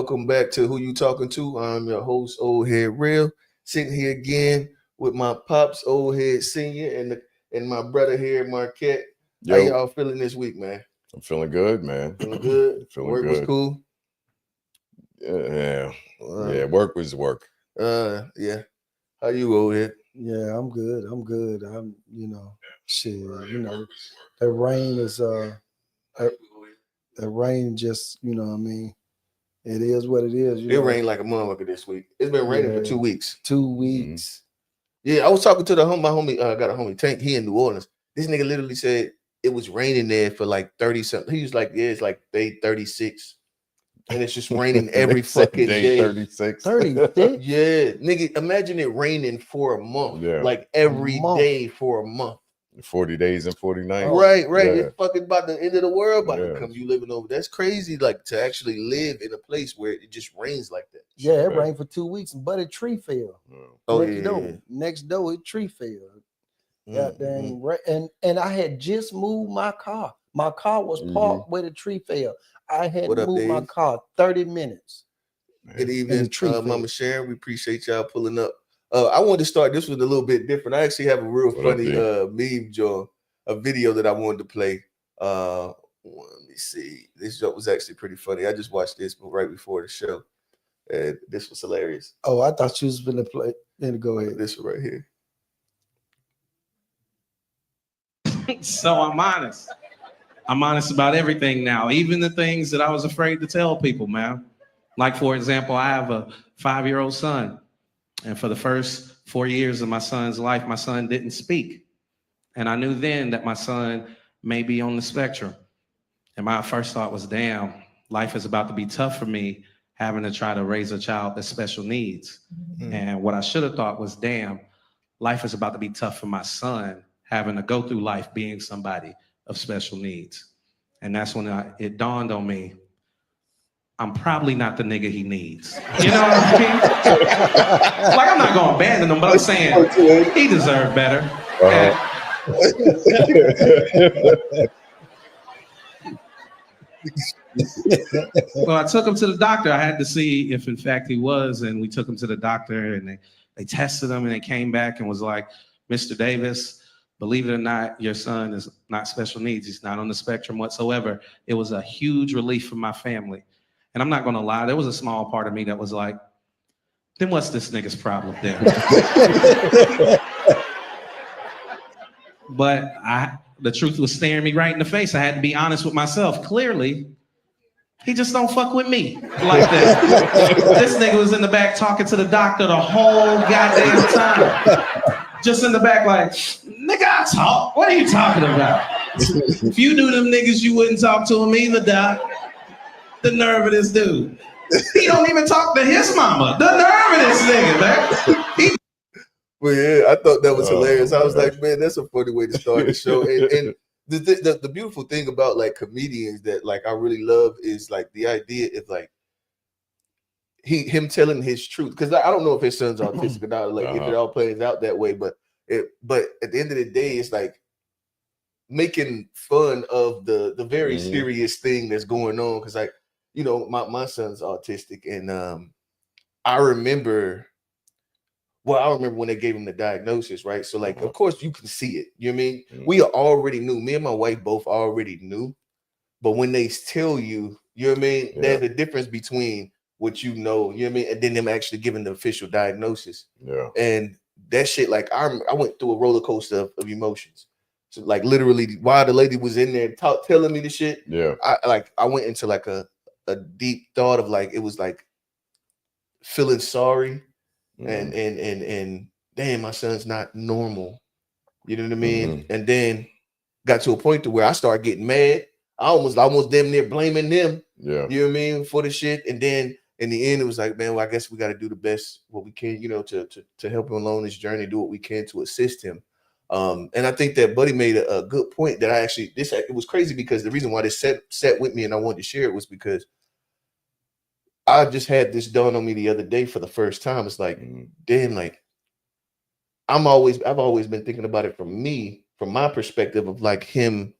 welcome back to Who You Talking To. I'm your host, OleHead Rell, sitting here again with my pops, OleHead Senior, and my brother here, Quette. How y'all feeling this week, man? I'm feeling good, man. Feeling good? Feeling Work good. was cool? Yeah. Work was work. Yeah. How you, OleHead? Yeah, I'm good. I'm, shit, the rain is, the rain just, what I mean, it is what it is. It rained like a motherfucker this week. It's been raining for 2 weeks. 2 weeks. Yeah, I was talking to my homie, got a homie Tank, he in New Orleans. This nigga literally said it was raining there for like 30 something. He was like, yeah, it's like day 36. And it's just raining every fucking day. 36. 36? Yeah, nigga, imagine it raining for a month. Yeah. Like every day for a month. 40 days and 40 nights. Right. Yeah. It's fucking about the end of the world about to come. You living over. That's crazy, like to actually live in a place where it just rains like that. Yeah, it rained for 2 weeks, but a tree fell. Oh, Next door, a tree fell. Goddamn, and I had just moved my car. My car was parked where the tree fell. I had moved my car 30 minutes. Good evening, Mama Sharon. We appreciate y'all pulling up. I wanted to start this with a little bit different. I actually have a real funny meme, Joe, a video that I wanted to play. Let me see. This joke was actually pretty funny. I just watched this right before the show, and this was hilarious. Oh, I thought you was gonna play. Then go ahead. This one right here. So I'm honest. I'm honest about everything now, even the things that I was afraid to tell people, man. Like, for example, I have a 5-year-old son. And for the first 4 years of my son's life, my son didn't speak. And I knew then that my son may be on the spectrum. And my first thought was, damn, life is about to be tough for me having to try to raise a child with special needs. And what I should have thought was, damn, life is about to be tough for my son having to go through life being somebody of special needs. And that's when it dawned on me, I'm probably not the nigga he needs. You know what I mean? Like, I'm not going to abandon him, but I'm saying he deserved better. Well, I took him to the doctor. I had to see if, in fact, he was. And we took him to the doctor, and they tested him, and they came back and was like, Mr. Davis, believe it or not, your son is not special needs. He's not on the spectrum whatsoever. It was a huge relief for my family. And I'm not going to lie, there was a small part of me that was like, then what's this nigga's problem then? But the truth was staring me right in the face. I had to be honest with myself. Clearly, he just don't fuck with me like that. This nigga was in the back talking to the doctor the whole goddamn time. Just in the back like, nigga, I talk. What are you talking about? If you knew them niggas, you wouldn't talk to him either, doc. The nerve of this dude. He don't even talk to his mama. The nerve of this nigga, man. Well, yeah, I thought that was hilarious. I was like, man, that's a funny way to start the show. And the beautiful thing about like comedians that like I really love is like the idea of like him telling his truth. Because I don't know if his son's autistic or not, like if it all plays out that way. But at the end of the day, it's like making fun of the very serious thing that's going on. Because like, you know, my son's autistic, and I remember when they gave him the diagnosis, right? So like, of course you can see it. You know what I mean? We already knew. Me and my wife both already knew. But when they tell you, you know what I mean? Yeah. There's a difference between what you know, you know what I mean, and then them actually giving the official diagnosis. Yeah. And that shit, like I went through a roller coaster of emotions. So like literally, while the lady was in there telling me the shit, I went into like a deep thought of like, it was like feeling sorry and damn, my son's not normal. You know what I mean? And then got to a point to where I started getting mad. I almost damn near blaming them. Yeah. You know what I mean? For the shit. And then in the end, it was like, man, well, I guess we got to do the best what we can, you know, to help him along this journey, do what we can to assist him. And I think that Buddy made a good point that it was crazy because the reason why this set with me and I wanted to share it was because I just had this dawn on me the other day for the first time. It's like, damn, like I've always been thinking about it from my perspective of like him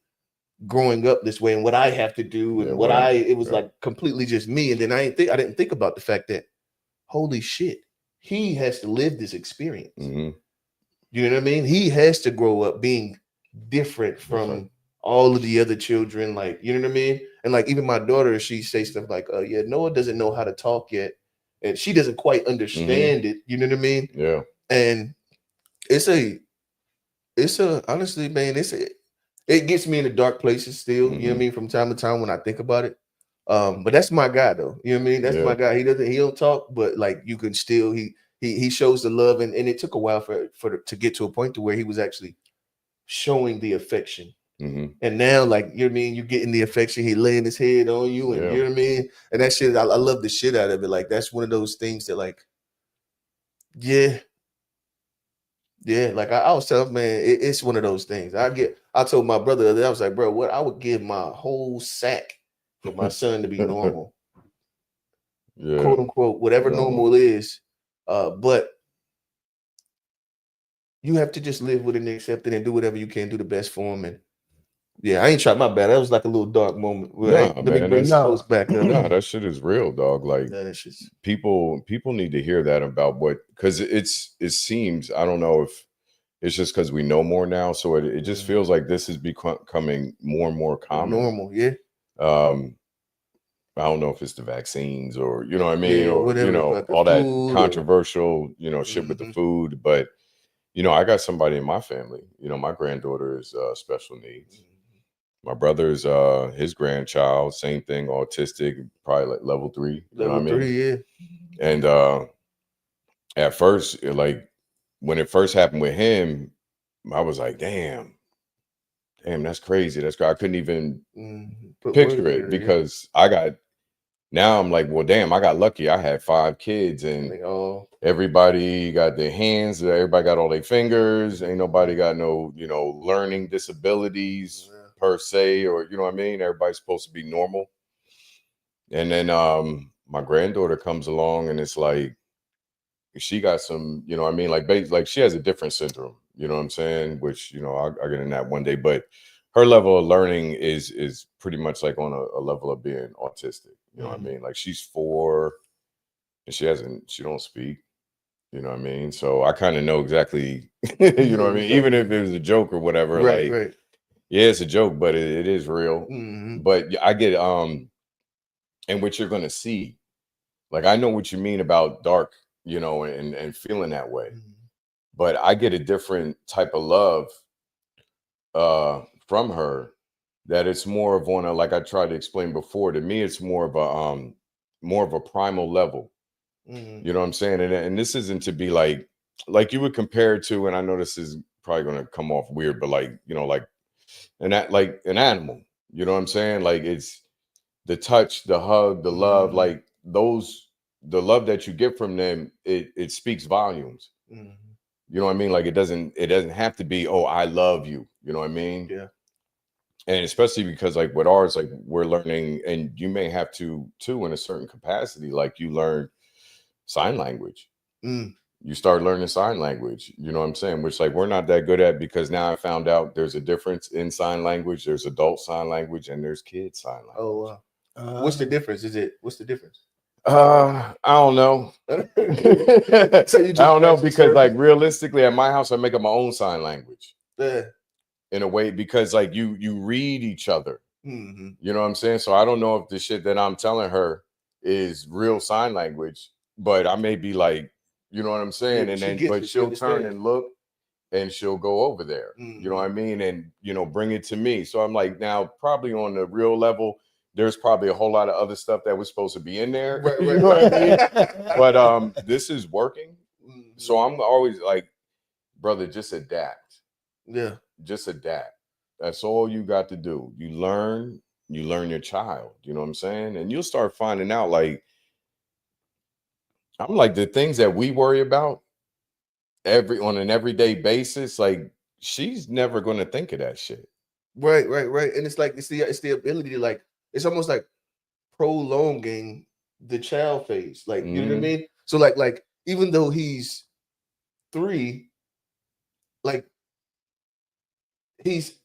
growing up this way and what I have to do and it was like completely just me. And then I didn't think about the fact that, holy shit, he has to live this experience. Mm-hmm. You know what I mean? He has to grow up being different from all of the other children. Like, you know what I mean? And like, even my daughter, she says stuff like, yeah, Noah doesn't know how to talk yet. And she doesn't quite understand it. You know what I mean? Yeah. And honestly, man, it gets me in the dark places still. You know what I mean? From time to time when I think about it. But that's my guy though. You know what I mean? That's my guy. He don't talk, but like you can still, he shows the love, and it took a while to get to a point to where he was actually showing the affection. And now, like, you know what I mean, you're getting the affection, he laying his head on you, and you know what I mean? And that shit, I love the shit out of it. Like, that's one of those things that, like, yeah, like I was telling, man, it's one of those things. I told my brother the other day, I was like, bro, what I would give my whole sack for my son to be normal. Quote unquote, whatever normal is. But you have to just live with it and accept it and do whatever you can, do the best for him. And yeah, I ain't tried my bad. That was like a little dark moment. Let me bring the post back up. No, that shit is real, dog. Like people need to hear that about because it seems, I don't know if it's just because we know more now, so it just feels like this is becoming more and more common. Normal, yeah. I don't know if it's the vaccines or, you know what I mean, or whatever, you know, all that controversial, you know, shit with the food. But you know, I got somebody in my family. You know, my granddaughter is special needs. My brother's his grandchild, same thing, autistic, probably like level 3. Level 3, yeah. And at first, like when it first happened with him, I was like, damn, that's crazy. I couldn't even picture it because now I'm like, well, damn, I got lucky. I had 5 kids and everybody got their hands, everybody got all their fingers. Ain't nobody got no, you know, learning disabilities per se, or, you know what I mean? Everybody's supposed to be normal. And then my granddaughter comes along and it's like, she got some, you know what I mean? Like she has a different syndrome, you know what I'm saying? Which, you know, I'll get in that one day, but her level of learning is pretty much like on a level of being autistic. You know what I mean? Like she's 4 and she don't speak, you know what I mean? So I kind of know exactly, you know what I mean? Even if it was a joke or whatever, yeah, it's a joke, but it is real. But I get, and what you're going to see, like, I know what you mean about dark, you know, and feeling that way, but I get a different type of love from her, that it's more of on a, like I tried to explain before, to me it's more of a primal level. You know what I'm saying? And this isn't to be like you would compare it to, and I know this is probably going to come off weird, but like, you know, like an animal, you know what I'm saying? Like it's the touch, the hug, the love, like the love that you get from them, it speaks volumes. You know what I mean? Like it doesn't have to be, oh, I love you. You know what I mean? Yeah. And especially because like with ours, like we're learning, and you may have to too in a certain capacity, like you learn sign language. You start learning sign language, you know what I'm saying? Which like we're not that good at, because now I found out there's a difference in sign language. There's adult sign language and there's kid sign language. Oh, wow. What's the difference? What's the difference? I don't know. So I don't know, because like realistically at my house, I make up my own sign language. Yeah. In a way, because like you read each other. You know what I'm saying? So I don't know if the shit that I'm telling her is real sign language, but I may be like, you know what I'm saying? And then, but she'll turn and look and she'll go over there. You know what I mean? And, you know, bring it to me. So I'm like, now probably on the real level, there's probably a whole lot of other stuff that was supposed to be in there. You know what I mean? But this is working. So I'm always like, brother, just adapt. Yeah. Just adapt. That's all you got to do. You learn your child. You know what I'm saying? And you'll start finding out, like, I'm like, the things that we worry about on an everyday basis, like she's never going to think of that shit. Right. And it's like it's the ability to, like, it's almost like prolonging the child phase. Like, you know what I mean? So like even though he's 3, like he's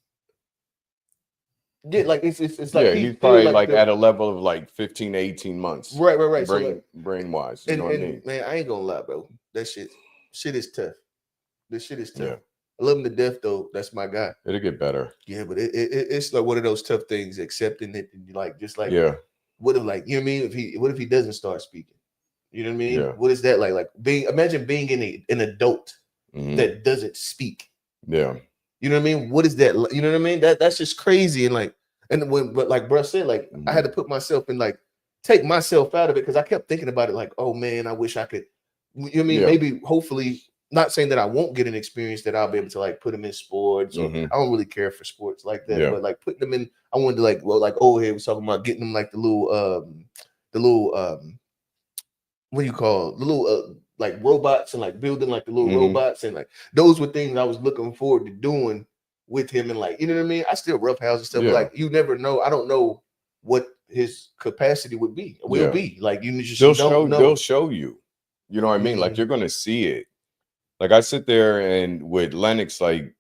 Yeah, like it's like yeah, he's probably like at a level of like 15 to 18 months. Right. Brain, So like, brain wise. You know what I mean? Man, I ain't gonna lie, bro. That shit is tough. This shit is tough. Yeah. I love him to death, though. That's my guy. It'll get better. Yeah, but it's like one of those tough things, accepting it, and like just like what if, like, you know what I mean? What if he doesn't start speaking? You know what I mean? Yeah. What is that like? Like imagine being an adult that doesn't speak. Yeah. You know what I mean? What is that? You know what I mean? That's just crazy. And like, but like bruh said, like I had to put myself in, like, take myself out of it, because I kept thinking about it like, oh man, I wish I could. You know what I mean? Maybe, hopefully, not saying that I won't get an experience that I'll be able to like put them in sports, or I don't really care for sports like that, but like putting them in, I wanted to like, well, like OleHead was talking about getting them like the little what do you call it? The little like robots, and like building like the little robots, and like those were things I was looking forward to doing with him. And like, you know what I mean? I still roughhouse and stuff, but like you never know. I don't know what his capacity will be. Like, you just don't know. They'll show you. You know what I mean? Like, you're gonna see it. Like, I sit there and with Lennox, like,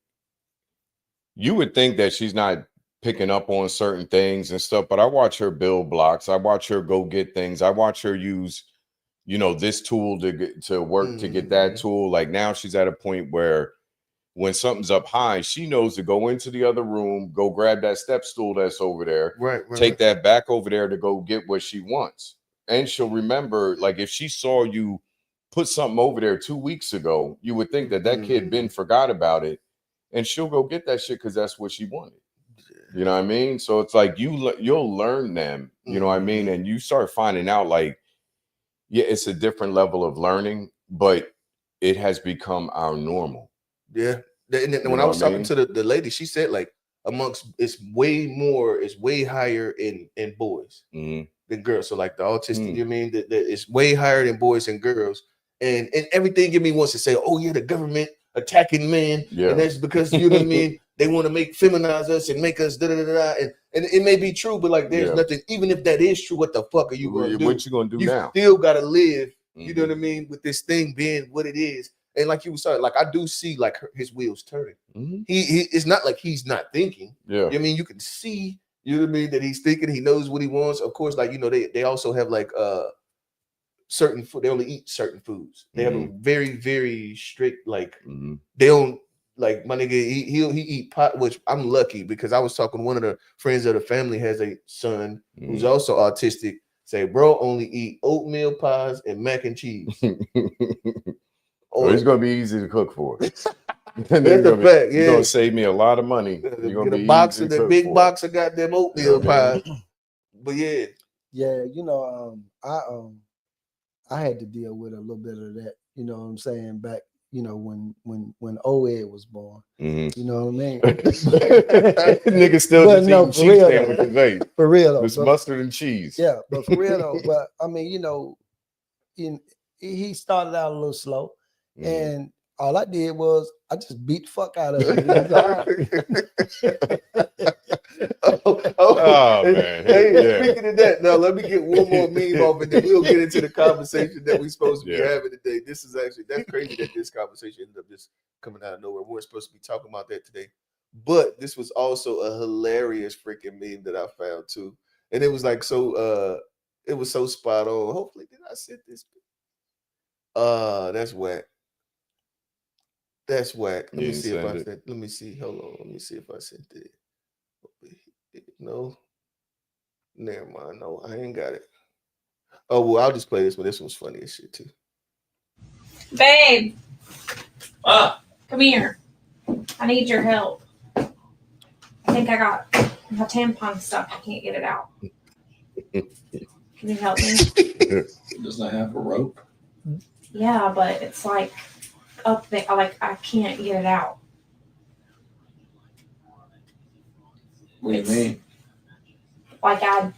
you would think that she's not picking up on certain things and stuff, but I watch her build blocks. I watch her go get things. I watch her use, you know, this tool to work to get that tool. Like, now she's at a point where when something's up high, she knows to go into the other room, go grab that step stool that's over there, take that back over there to go get what she wants. And she'll remember, like, if she saw you put something over there 2 weeks ago, you would think that kid been forgot about it, and she'll go get that shit because that's what she wanted. You know what I mean? So it's like you'll learn them. You know what I mean? And you start finding out, like, yeah, it's a different level of learning, but it has become our normal. Yeah. And when I was talking to the lady, she said like it's way higher in boys than girls. So like the autistic, you mean that it's way higher than boys and girls. And everything in me wants to say, oh yeah, the government attacking men. And that's because, you know what I mean, they want to feminize us and make us da-da-da-da. And it may be true, but like there's nothing, even if that is true, what the fuck are you gonna do? What you gonna do now? You still gotta live, you know what I mean, with this thing being what it is. And like you were saying, like I do see like his wheels turning. He it's not like he's not thinking. You know what I mean, you can see, you know what I mean, that he's thinking, he knows what he wants. Of course, like, you know, they also have like certain food, they only eat certain foods. They have a very, very strict, like they don't, like my nigga, he eat pot, which I'm lucky because I was talking to one of the friends of the family has a son who's also autistic. Say, bro, only eat oatmeal pies and mac and cheese. It's gonna be easy to cook for. That's a fact. You're gonna save me a lot of money. You're gonna get a box of the big box of goddamn oatmeal pies. But yeah, you know, I had to deal with a little bit of that. You know what I'm saying? Back, you know, when OleHead was born. You know what I mean? Nigga still just eating cheese sandwiches, right? For real though. It's mustard and cheese. Yeah, but for real though. But I mean, you know, he started out a little slow. And all I did was I just beat the fuck out of him. Man. Hey, speaking of that, now let me get one more meme off, and then we'll get into the conversation that we're supposed to be having today. This is actually, that's crazy that this conversation ended up just coming out of nowhere. We weren't supposed to be talking about that today, but this was also a hilarious freaking meme that I found too, and it was like it was so spot on. Hopefully, did I send this? That's whack. That's whack. Let me see if I sent. Let me see. Hold on. Let me see if I sent it. No. Never mind. No, I ain't got it. Oh well, I'll just play this one. This one's funny as shit too. Babe, come here. I need your help. I think I got my tampon stuck. I can't get it out. Can you help me? Doesn't it have a rope? Yeah, but it's like up there. Like I can't get it out. What do you mean? Like I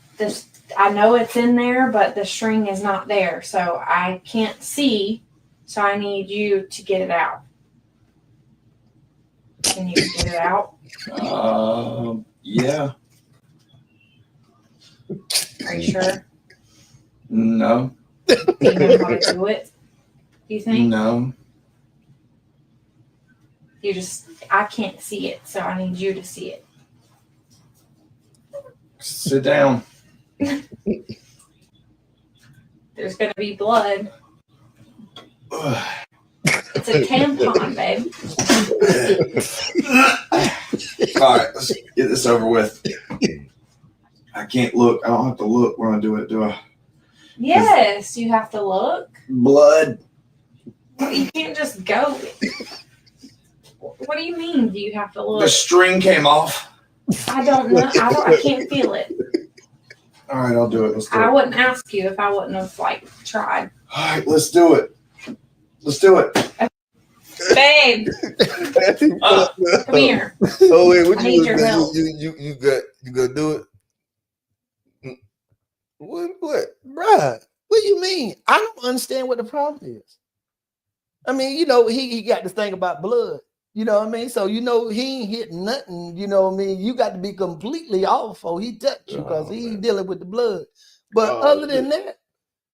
know it's in there, but the string is not there, so I can't see. So I need you to get it out. Can you get it out? Yeah. Are you sure? No. Do you know how to do it? Do you think? No. I can't see it, so I need you to see it. Sit down. There's gonna be blood. It's a tampon, babe. All right, let's get this over with. I can't look. I don't have to look when I do it, do I? Yes, you have to look. Blood. You can't just go. What do you mean? Do you have to look? The string came off. I don't know. I can't feel it. All right, I'll do it. Let's do I it. wouldn't ask you if I wouldn't have tried. All right, let's do it. Let's do it. Babe, come here. Oh wait, what I need your help. You gonna do it? What? Bruh, what do you mean? I don't understand what the problem is. I mean, he got this thing about blood. You know what I mean? So, he ain't hitting nothing. You know what I mean? You got to be completely off or he touched you because he dealing with the blood. But other than that,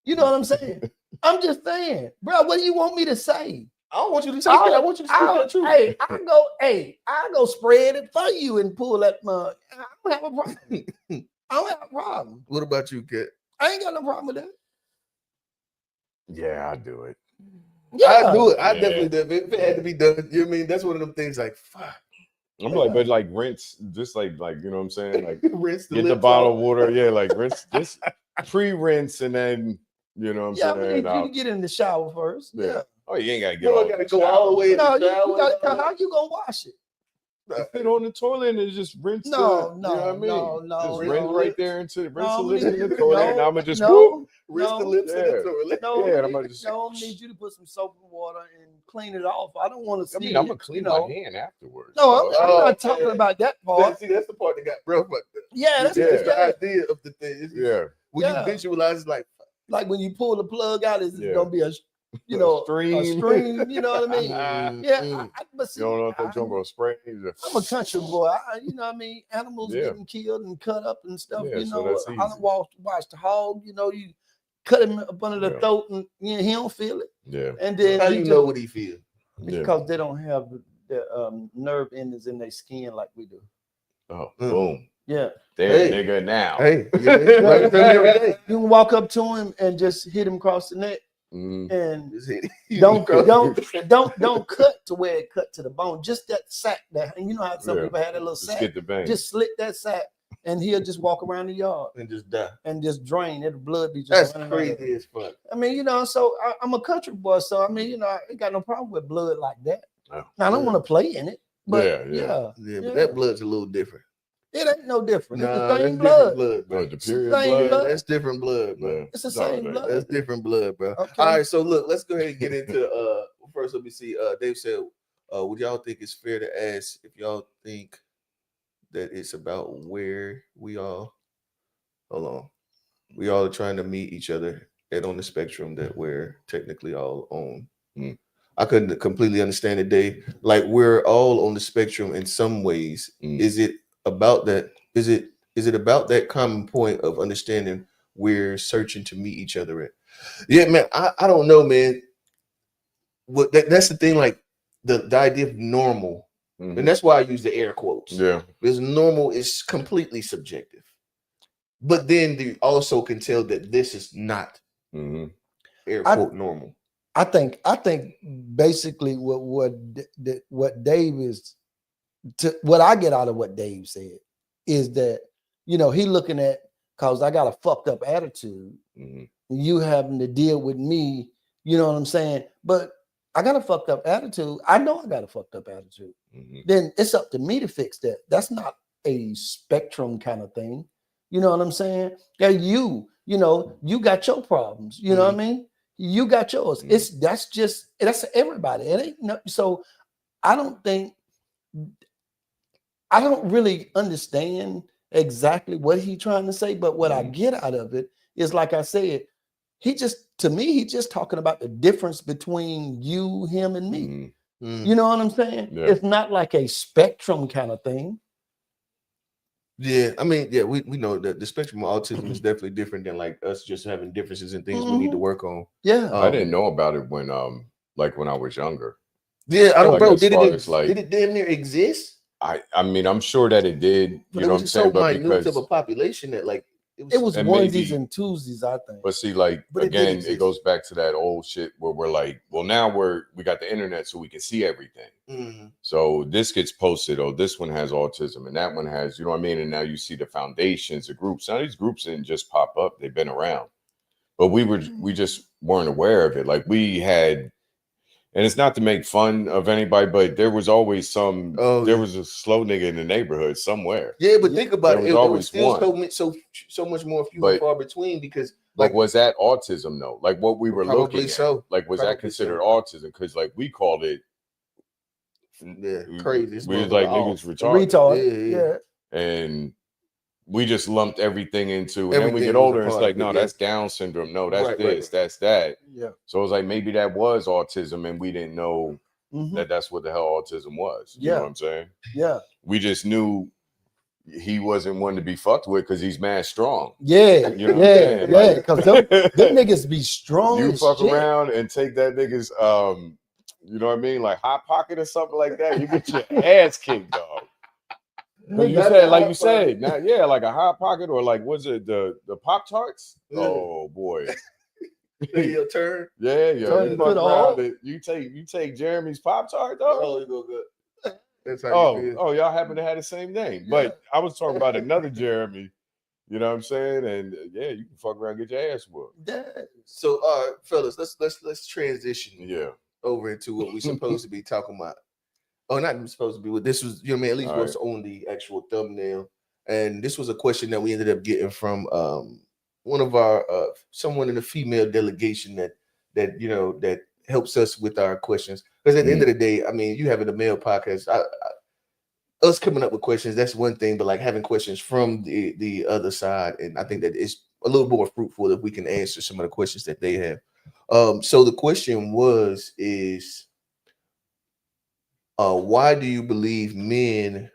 you know what I'm saying? I'm just saying, bro, what do you want me to say? I don't want you to say that. I want you to speak the truth. I go spread it for you and pull that mug. I don't have a problem. I don't have a problem. What about you, Quette? I ain't got no problem with that. Yeah, I do it. Yeah. I do it. I definitely do it. If it had to be done, you know what I mean? That's one of them things like, fuck. I'm like, but like rinse, just like you know what I'm saying? Like rinse get the bottle of water. Yeah, like rinse, just pre-rinse and then, you know what I'm saying? You can get in the shower first. Yeah. Oh, you ain't got to get You don't got to go all the way to the shower. How you going to wash it? Put it on the toilet and just rinse. You know what I mean? Just rinse right there into rinse the lips in the toilet. And I'm gonna just rinse the lips in the toilet. I'm gonna just. No, I need you to put some soap and water and clean it off. I don't want to see. I mean, I'm gonna clean my hand afterwards. No, I'm not talking about that part. See, that's the part that got bro fucked up. Yeah, that's the idea of the thing. Yeah. When you visualize, like when you pull the plug out, it's gonna be a stream. You know what I mean? But see, you don't know if that junk gonna spray. I'm a country boy. You know what I mean? Animals getting killed and cut up and stuff. I don't watch the hog. You cut him up under the throat and he don't feel it. Yeah. And then how you know what he feels? Because they don't have the nerve endings in their skin like we do. Oh, boom. Yeah. There, nigga. Now. Hey, you can walk up to him and just hit him across the neck. And don't cut to where it cut to the bone. Just that sack that, and you know how some people had that little sack. Get the bang. Just slit that sack, and he'll just walk around the yard and just die and just drain. The blood be just. That's crazy as fuck. I mean, so I'm a country boy, so I mean, I ain't got no problem with blood like that. Now, I don't want to play in it, but but that blood's a little different. It ain't no different. Nah, it's the same blood. Bro. The period blood. That's different blood, bro. It's the same blood. That's different blood, bro. Okay. All right, so look, let's go ahead and get into first. Let me see. Dave said, "Would y'all think it's fair to ask if y'all think that it's about where we all are trying to meet each other and on the spectrum that we're technically all on?" I couldn't completely understand it, Dave. Like we're all on the spectrum in some ways. Is it about that? Is it about that common point of understanding we're searching to meet each other at? Yeah, man. I don't know, man. What that's the thing. Like the idea of normal, and that's why I use the air quotes. Yeah, because normal is completely subjective. But then you also can tell that this is not air quote normal. I think basically what Dave is. What I get out of what Dave said is that, he looking at, cause I got a fucked up attitude. You having to deal with me, you know what I'm saying? But I got a fucked up attitude. I know I got a fucked up attitude. Then it's up to me to fix that. That's not a spectrum kind of thing. You know what I'm saying? Yeah, you got your problems. You know what I mean? You got yours. That's everybody. It ain't so I don't really understand exactly what he's trying to say, but what I get out of it is, like I said, he's just talking about the difference between you, him, and me. You know what I'm saying? Yeah. It's not like a spectrum kind of thing. Yeah, I mean, we know that the spectrum of autism is definitely different than like us just having differences in things we need to work on. Yeah, I didn't know about it when I was younger. Yeah, I don't, bro. Did it damn near exist? I mean, I'm sure that it did. You know what I'm saying? But But because of a population that like it was onesies and twosies, I think. But see, like again, it goes back to that old shit where we're like, well, now we got the internet, so we can see everything. Mm-hmm. So this gets posted. Oh, this one has autism, and that one has, you know what I mean. And now you see the foundations, the groups. Now these groups didn't just pop up; they've been around, but we just weren't aware of it. Like we had. And it's not to make fun of anybody, but there was always there was a slow nigga in the neighborhood somewhere. Yeah, but think about it. It was still one. so much more few and far between because like was that autism though? Like what we were looking at? Like was that considered autism? Because like we called it crazy. We was like niggas retarded. Yeah. And we just lumped everything into, and then we get older, and it's like, no, that's Down syndrome. No, that's that's that. Yeah. So it's like maybe that was autism, and we didn't know that that's what the hell autism was. You know what I'm saying? Yeah. We just knew he wasn't one to be fucked with because he's mad strong. Yeah. You know yeah. Because them niggas be strong. You fuck around and take that nigga's, you know what I mean, like hot pocket or something like that. You get your ass kicked, dog. You said, like you said, now, like a hot pocket or like, was it the Pop Tarts? Yeah. Oh boy, your turn. Yeah. You take Jeremy's Pop Tart though. Oh, you go good. That's how you feel. Y'all happen to have the same name, but I was talking about another Jeremy. You know what I'm saying? And you can fuck around and get your ass whooped. So, fellas, let's transition. Yeah. Over into what we're supposed to be talking about. Oh, not supposed to be what this was, you know what I mean? At least what's on the actual thumbnail. And this was a question that we ended up getting from one of our someone in the female delegation that helps us with our questions. Because at the end of the day, I mean, you having a male podcast, us coming up with questions, that's one thing, but like having questions from the other side, and I think that it's a little more fruitful if we can answer some of the questions that they have. So the question is why do you believe men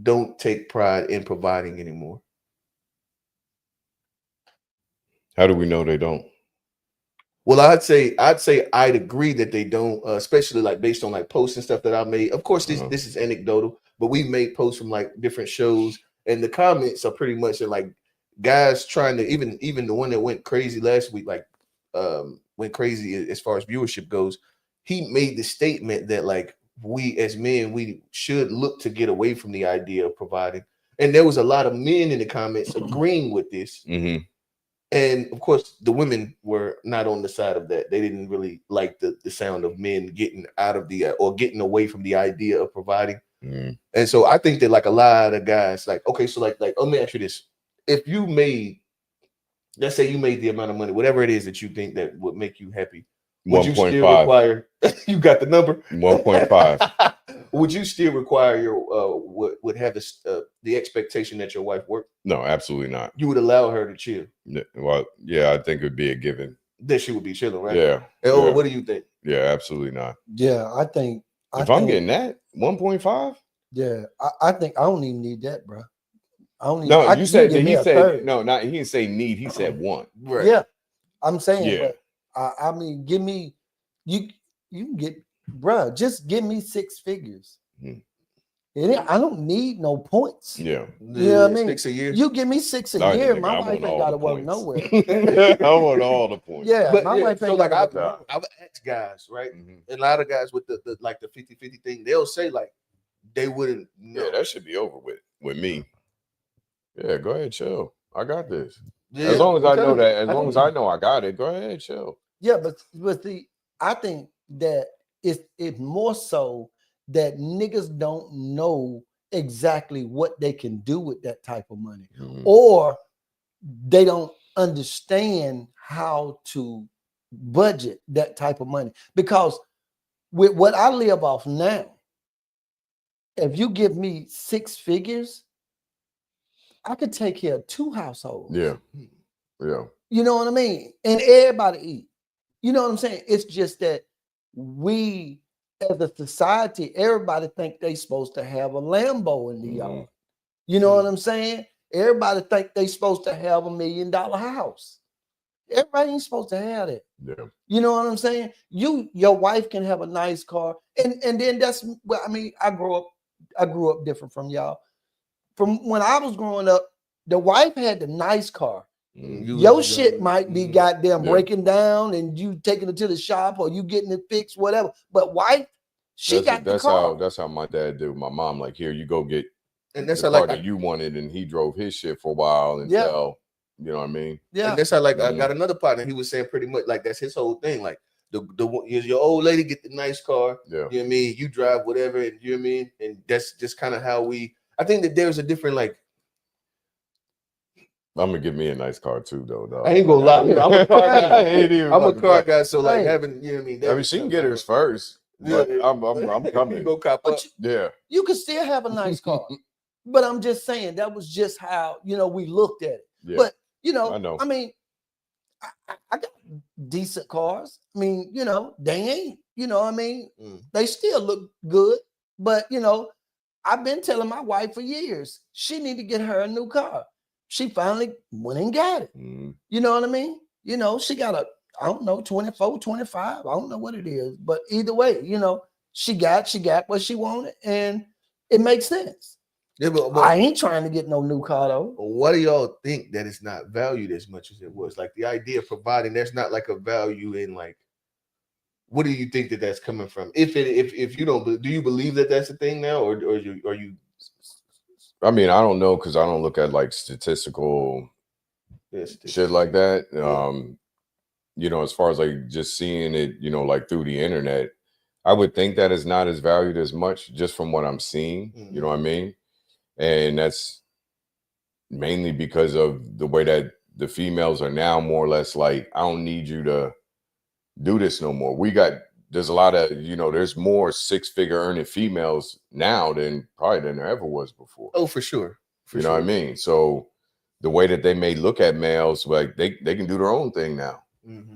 don't take pride in providing anymore? How do we know they don't? Well, I'd say I'd agree that they don't, especially like based on like posts and stuff that I made. Of course, this is anecdotal, but we made posts from like different shows, and the comments are pretty much like guys trying to even the one that went crazy last week, like went crazy as far as viewership goes. He made the statement that like we as men, we should look to get away from the idea of providing. And there was a lot of men in the comments agreeing with this. Mm-hmm. And of course, the women were not on the side of that. They didn't really like the sound of men getting out of or getting away from the idea of providing. Mm-hmm. And so I think that like a lot of guys, like, okay, so like let me ask you this. If you let's say you made the amount of money, whatever it is that you think that would make you happy, would you still require, you got the number? 1.5. Would you still require your, would have the expectation that your wife worked? No, absolutely not. You would allow her to chill? Well, yeah, I think it would be a given. That she would be chilling, right? Yeah. And what do you think? Yeah, absolutely not. Yeah, I think. I'm getting that, 1.5? Yeah, I think I don't even need that, bro. I don't need. No, you said that he said third. no, not he didn't say need. He said want. Right. Yeah, I'm saying. But I mean, give me you can get, bro. Just give me 6 figures. I don't need no points. Yeah, you know what I mean. 6 a year. You give me 6 a year. My wife ain't got to work nowhere. I want all the points. Yeah, but my wife ain't got to work. I've asked guys, right? Mm-hmm. A lot of guys with the like the 50-50 thing, they'll say like they wouldn't know. Yeah, that should be over with me. Yeah, go ahead, chill. I got this. Yeah, as long as I know that, as long as I know I got it, go ahead, chill. Yeah, but I think that it's more so that niggas don't know exactly what they can do with that type of money, or they don't understand how to budget that type of money. Because with what I live off now, if you give me 6 figures, I could take care of 2 households. Yeah. Yeah. You know what I mean? And everybody eat. You know what I'm saying? It's just that we as a society, everybody think they supposed to have a Lambo in the yard. You know what I'm saying? Everybody think they supposed to have $1 million house. Everybody ain't supposed to have that. Yeah. You know what I'm saying? Your wife can have a nice car. And then that's, well, I mean, I grew up grew up different from y'all. From when I was growing up, the wife had the nice car. Your shit might be goddamn breaking down and you taking it to the shop or you getting it fixed, whatever. But wife, that's how my dad did with my mom. Like, here, you go get and that's the car that you wanted, and he drove his shit for a while until you know what I mean. Yeah, and that's how I got another partner. He was saying pretty much like that's his whole thing. Like your old lady get the nice car. Yeah, you know what I mean. You drive whatever, and you know what I mean. And that's just kind of how we. I think that there's a different like. I'm gonna give me a nice car too, though. Dog. I ain't gonna lie. I'm a car guy. I'm a car guy, so like having, you know what I mean. I mean, she can get hers first. But I'm coming. You go cop up. You can still have a nice car, but I'm just saying that was just how we looked at it. Yeah. But I know. I mean, I got decent cars. I mean, they ain't. I mean, they still look good. But I've been telling my wife for years she need to get her a new car. She finally went and got it. You know what I mean? She got a, I don't know, 24, 25. I don't know what it is. But either way, she got what she wanted. And it makes sense. Yeah, but I ain't trying to get no new car, though. Why do y'all think that it's not valued as much as it was? Like the idea of providing, there's not like a value in like, what do you think that that's coming from? If you don't, do you believe that that's a thing now? Or are you? I mean, I don't know because I don't look at like statistical shit like that. As far as like just seeing it, like through the internet, I would think that it's not as valued as much just from what I'm seeing. You know what I mean? And that's mainly because of the way that the females are now more or less like, I don't need you to do this no more. There's a lot of, there's more 6-figure earning females now than there ever was before. Oh, for sure. You know what I mean? So the way that they may look at males, like they can do their own thing now.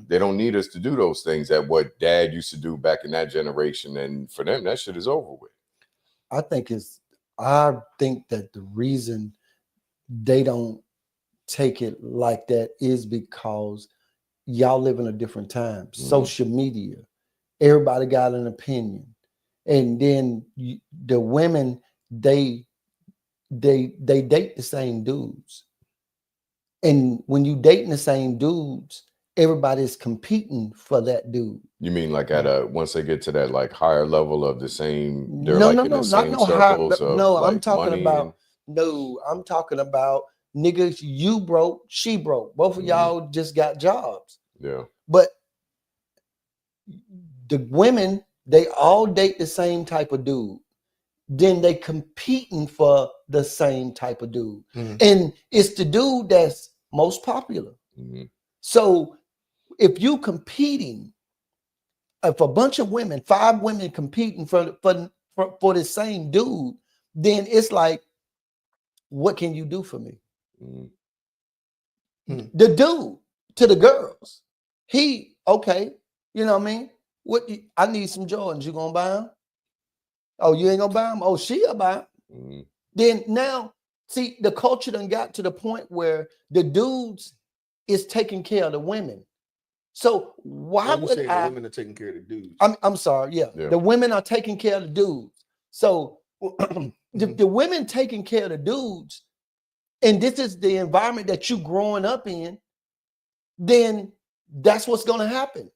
They don't need us to do those things that what dad used to do back in that generation. And for them, that shit is over with. I think that the reason they don't take it like that is because y'all live in a different time. Social media. Everybody got an opinion, and then the women they date the same dudes, and when you dating the same dudes, everybody's competing for that dude. You mean like once they get to that like higher level of the same? No, I'm talking about niggas. You broke, she broke. Both of y'all just got jobs. Yeah, but the women, they all date the same type of dude. Then they competing for the same type of dude. And it's the dude that's most popular. So if you competing, if a bunch of women, 5 women competing for the same dude, then it's like, what can you do for me? The dude to the girls, okay, you know what I mean? I need some Jordans. You gonna buy them? Oh, you ain't gonna buy them? Oh, she'll buy them. Then now, see, the culture done got to the point where the dudes is taking care of the women. So why would the women are taking care of the dudes? I'm sorry, yeah. The women are taking care of the dudes. So the women taking care of the dudes, and this is the environment that you growing up in, then that's what's gonna happen.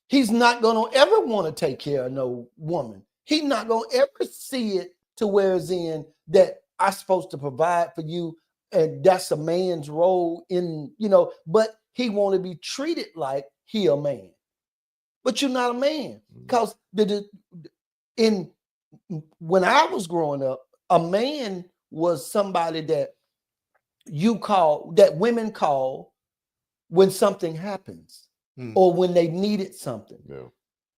He's not gonna ever want to take care of no woman. He's not gonna ever see it to where it's in that I'm supposed to provide for you, and that's a man's role in, but he want to be treated like he a man. But you're not a man. Because when I was growing up, a man was somebody that women call when something happens or when they needed something.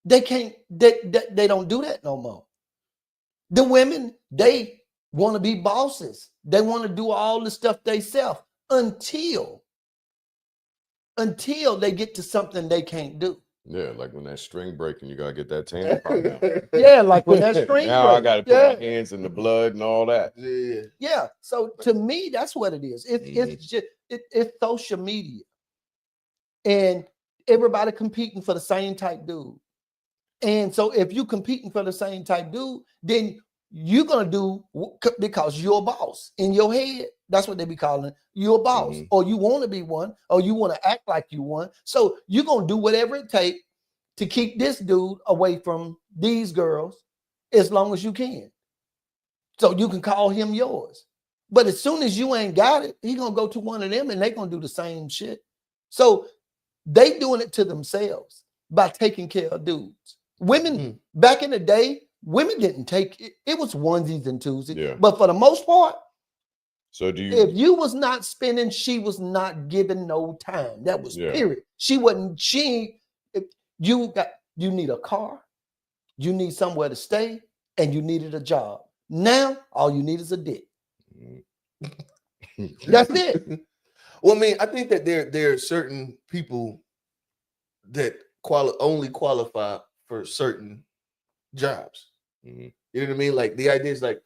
They don't do that no more. The women, they want to be bosses. They want to do all the stuff themselves until they get to something they can't do. Yeah, like when that string break and you gotta get that tampon out. Yeah, like when that string now break. I gotta put my hands in the blood and all that. Yeah. So to me, that's what it is. It's just it's social media, and everybody competing for the same type dude. And so if you competing for the same type dude, then you're gonna do because you're a boss in your head. That's what they be calling it. You're a boss, or you want to be one, or you want to act like you one. So you're gonna do whatever it takes to keep this dude away from these girls as long as you can. So you can call him yours. But as soon as you ain't got it, he gonna go to one of them and they gonna do the same shit. So they doing it to themselves by taking care of dudes. Women back in the day, women didn't take it. It was onesies and twosies. Yeah. But for the most part, so do you? If you was not spending, she was not giving no time. That was period. She wasn't. You need a car, you need somewhere to stay, and you needed a job. Now all you need is a dick. That's it. Well, I mean, I think that there are certain people that only qualify for certain jobs. You know what I mean? Like the idea is like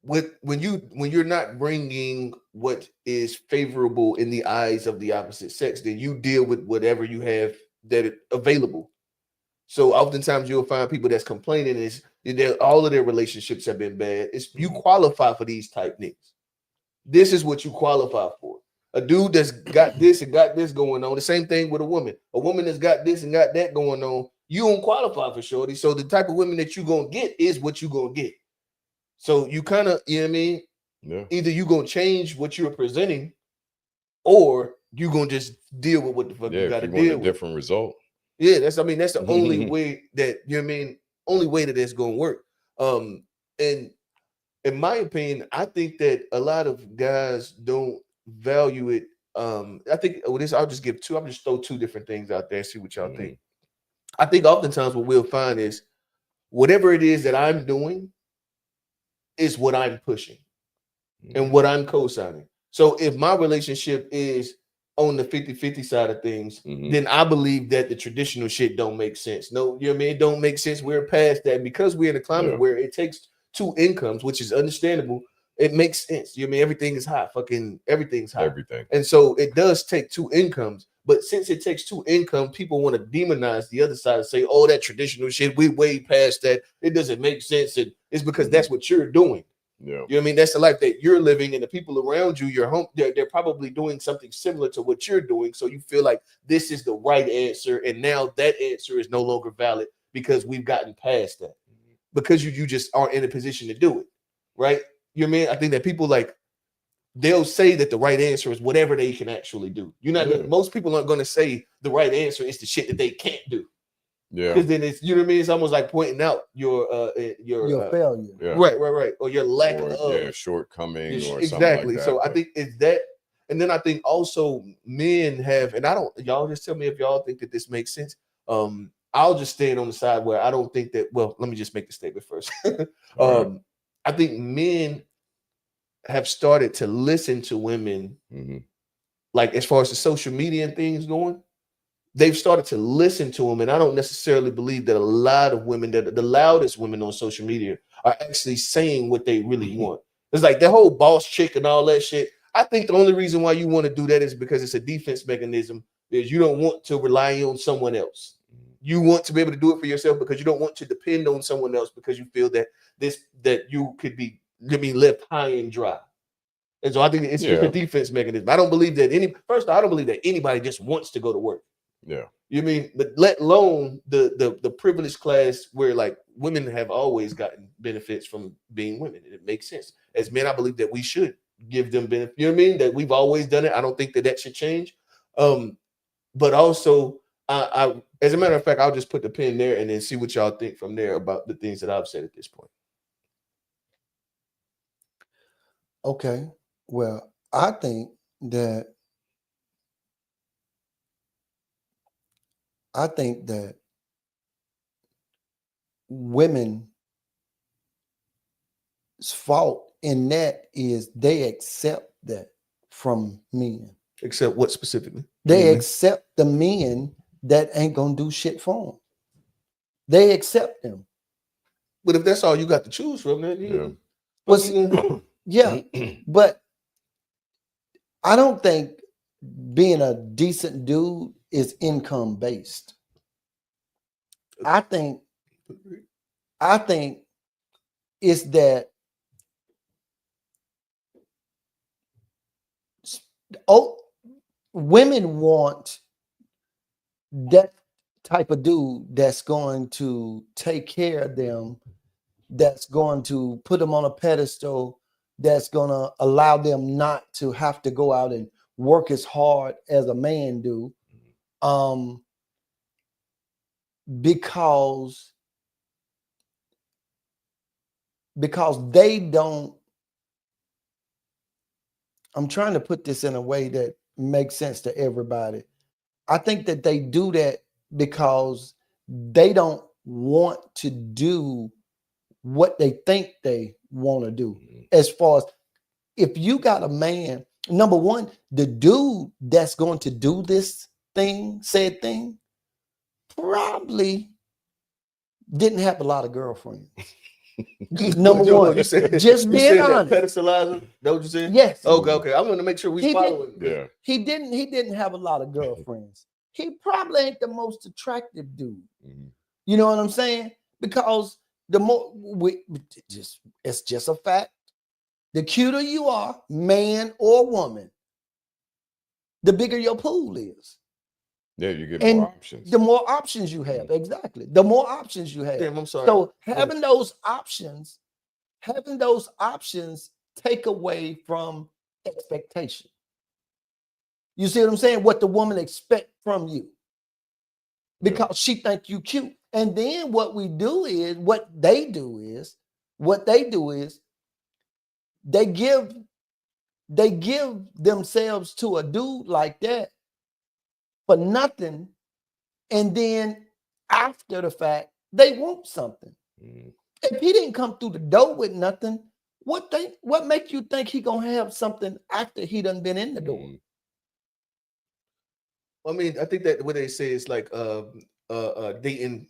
when you're not bringing what is favorable in the eyes of the opposite sex, then you deal with whatever you have that is available. So oftentimes you'll find people that's complaining is that all of their relationships have been bad. It's you qualify for these type niggas. This is what you qualify for. A dude that's got this and got this going on. The same thing with a woman. A woman that's got this and got that going on. You don't qualify for shorty. So the type of women that you're gonna get is what you're gonna get. So you kind of, you know what I mean? Yeah. Either you're gonna change what you're presenting, or you're gonna just deal with what the fuck you gotta deal with. Different result. Yeah, that's the only way that, you know what I mean, only way that it's gonna work. And in my opinion, I think that a lot of guys don't value it. I think with this, I'll just throw two different things out there and see what y'all think. I think oftentimes what we'll find is whatever it is that I'm doing is what I'm pushing and what I'm co-signing. So if my relationship is on the 50-50 side of things, then I believe that the traditional shit don't make sense. No, you know what I mean? It don't make sense. We're past that because we're in a climate where it takes two incomes, which is understandable. It makes sense. You know what I mean? Everything is hot. Fucking everything's hot. Everything. And so it does take two incomes. But since it takes two income, people want to demonize the other side and say, oh, that traditional shit, we way past that. It doesn't make sense. And it's because that's what you're doing. Yeah. You know what I mean? That's the life that you're living, and the people around you, your home, they're probably doing something similar to what you're doing. So you feel like this is the right answer. And now that answer is no longer valid because we've gotten past that. Because you just aren't in a position to do it. Right? You know what I mean? I think that people they'll say that the right answer is whatever they can actually do. You're not most people aren't going to say the right answer is the shit that they can't do. Yeah. Because then it's, you know what I mean? It's almost like pointing out your failure. Yeah. Right. Or your lack of shortcoming or exactly. Something like that. So I think it's that. And then I think also men have, and y'all just tell me if y'all think that this makes sense. I'll just stand on the side where I don't think that, well, let me just make the statement first. I think men have started to listen to women, like as far as the social media and things going, they've started to listen to them. And I don't necessarily believe that a lot of women, that the loudest women on social media, are actually saying what they really want. It's like that whole boss chick and all that shit. I think the only reason why you want to do that is because it's a defense mechanism, is you don't want to rely on someone else. You want to be able to do it for yourself because you don't want to depend on someone else because you feel that you could be left high and dry. And so I think it's just a defense mechanism. I don't believe that I don't believe that anybody just wants to go to work. Yeah. You know what I mean? But let alone the privileged class where like women have always gotten benefits from being women. And it makes sense. As men, I believe that we should give them benefits. You know what I mean? That we've always done it. I don't think that should change. But also, I as a matter of fact, I'll just put the pin there and then see what y'all think from there about the things that I've said at this point. Okay. Well, I think that women's fault in that is they accept that from men. Accept what specifically? They accept the men that ain't gonna do shit for them. They accept them. But if that's all you got to choose from, then but I don't think being a decent dude is income based. I think is that women want that type of dude that's going to take care of them, that's going to put them on a pedestal, that's going to allow them not to have to go out and work as hard as a man do, because they don't. I'm trying to put this in a way that makes sense to everybody. I think that they do that because they don't want to do what they think they want to do. As far as if you got a man, number one, the dude that's going to do this thing, said thing, probably didn't have a lot of girlfriends. Number one, you said, just being honest. Pedestalizer, that what you said? Yes. Okay. I want to make sure we following. Yeah. He didn't have a lot of girlfriends. He probably ain't the most attractive dude. You know what I'm saying? Because the more it's just a fact. The cuter you are, man or woman, the bigger your pool is. Yeah, you get And more options. the more options you have, exactly. The more options you have. Damn, I'm sorry. So having those options take away from expectation. You see what I'm saying? What the woman expect from you, because she think you cute. And then what they do is they give themselves to a dude like that for nothing, and then after the fact they want something. If he didn't come through the door with nothing, what make you think he gonna have something after he done been in the door? I mean, I think that what they say is like dating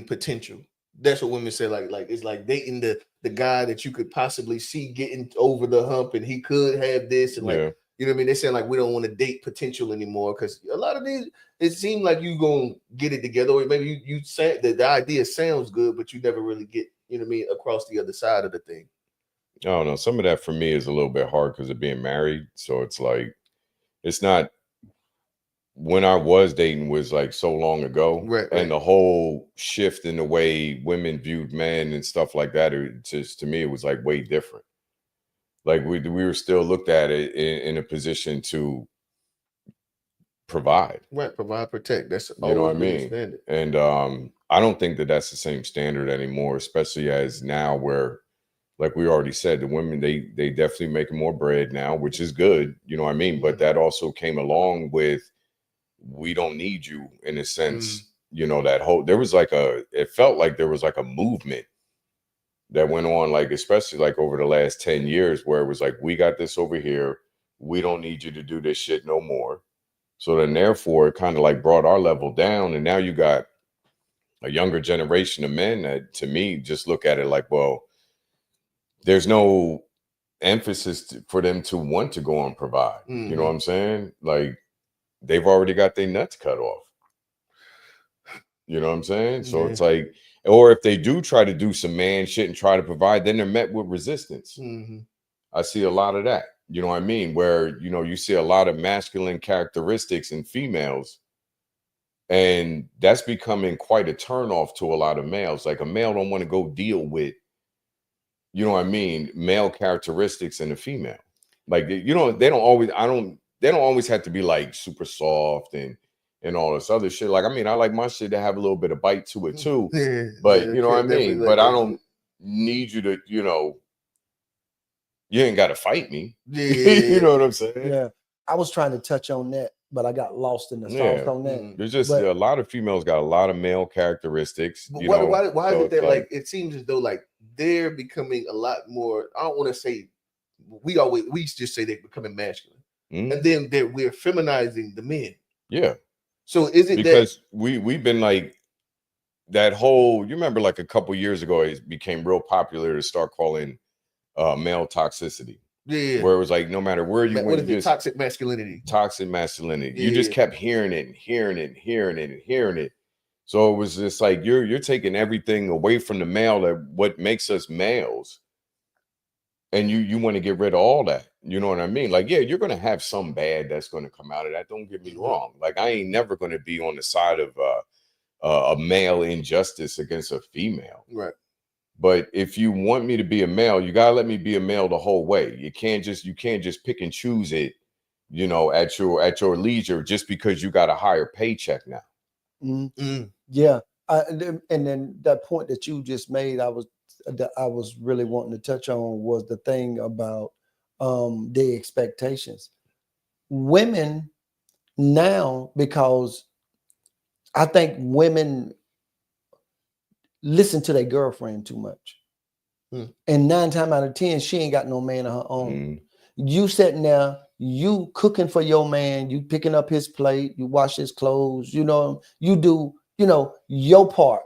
potential. That's what women say. Like it's like dating the guy that you could possibly see getting over the hump, and he could have this, and like you know what I mean. They're saying like we don't want to date potential anymore because a lot of these it seems like you gonna get it together, or maybe you say that the idea sounds good, but you never really get you know what I mean across the other side of the thing. I don't know. Some of that for me is a little bit hard because of being married. So it's like it's not. When I was dating was like so long ago, right. And the whole shift in the way women viewed men and stuff like that, it just to me it was like way different. Like we were still looked at it in a position to provide, right? Provide, protect. That's you know what I mean. And I don't think that that's the same standard anymore, especially as now where, like we already said, the women they definitely making more bread now, which is good, you know what I mean. But that also came along with. We don't need you in a sense, you know, that whole, it felt like there was like a movement that went on, like, especially like over the last 10 years where it was like, we got this over here. We don't need you to do this shit no more. So then therefore it kind of like brought our level down. And now you got a younger generation of men that to me just look at it like, well, there's no emphasis for them to want to go and provide. You know what I'm saying? Like, they've already got their nuts cut off. You know what I'm saying? So it's like, or if they do try to do some man shit and try to provide, then they're met with resistance. I see a lot of that. You know what I mean? Where, you know, you see a lot of masculine characteristics in females. And that's becoming quite a turnoff to a lot of males. Like a male don't want to go deal with, you know what I mean, male characteristics in a female. Like, you know, they don't always have to be like super soft and all this other shit. Like, I mean, I like my shit to have a little bit of bite to it too. But you know what I mean? But I don't need you to, you know, you ain't got to fight me. You know what I'm saying? Yeah. I was trying to touch on that, but I got lost in the sauce on that. There's just a lot of females got a lot of male characteristics. But you know, why is it that like it seems as though like they're becoming a lot more, I don't want to say we just say they're becoming masculine. And then we're feminizing the men. Yeah. So is it because we've been like that whole, you remember like a couple years ago, it became real popular to start calling male toxicity. Yeah. Where it was like, no matter where you went, what is it? Toxic masculinity. Toxic masculinity. You just kept hearing it and hearing it and hearing it and hearing it. So it was just like you're taking everything away from the male, that what makes us males. And you want to get rid of all that. You know what I mean? Like, yeah, you're going to have some bad that's going to come out of that. Don't get me wrong. Like, I ain't never going to be on the side of a male injustice against a female. Right. But if you want me to be a male, you got to let me be a male the whole way. You can't just pick and choose it, you know, at your leisure just because you got a higher paycheck now. Yeah. And then that point that you just made, that I was really wanting to touch on was the thing about the expectations. Women now, because I think women listen to their girlfriend too much. And 9 times out of 10, she ain't got no man of her own. You sitting there, you cooking for your man, you picking up his plate, you wash his clothes, you know, you do, you know, your part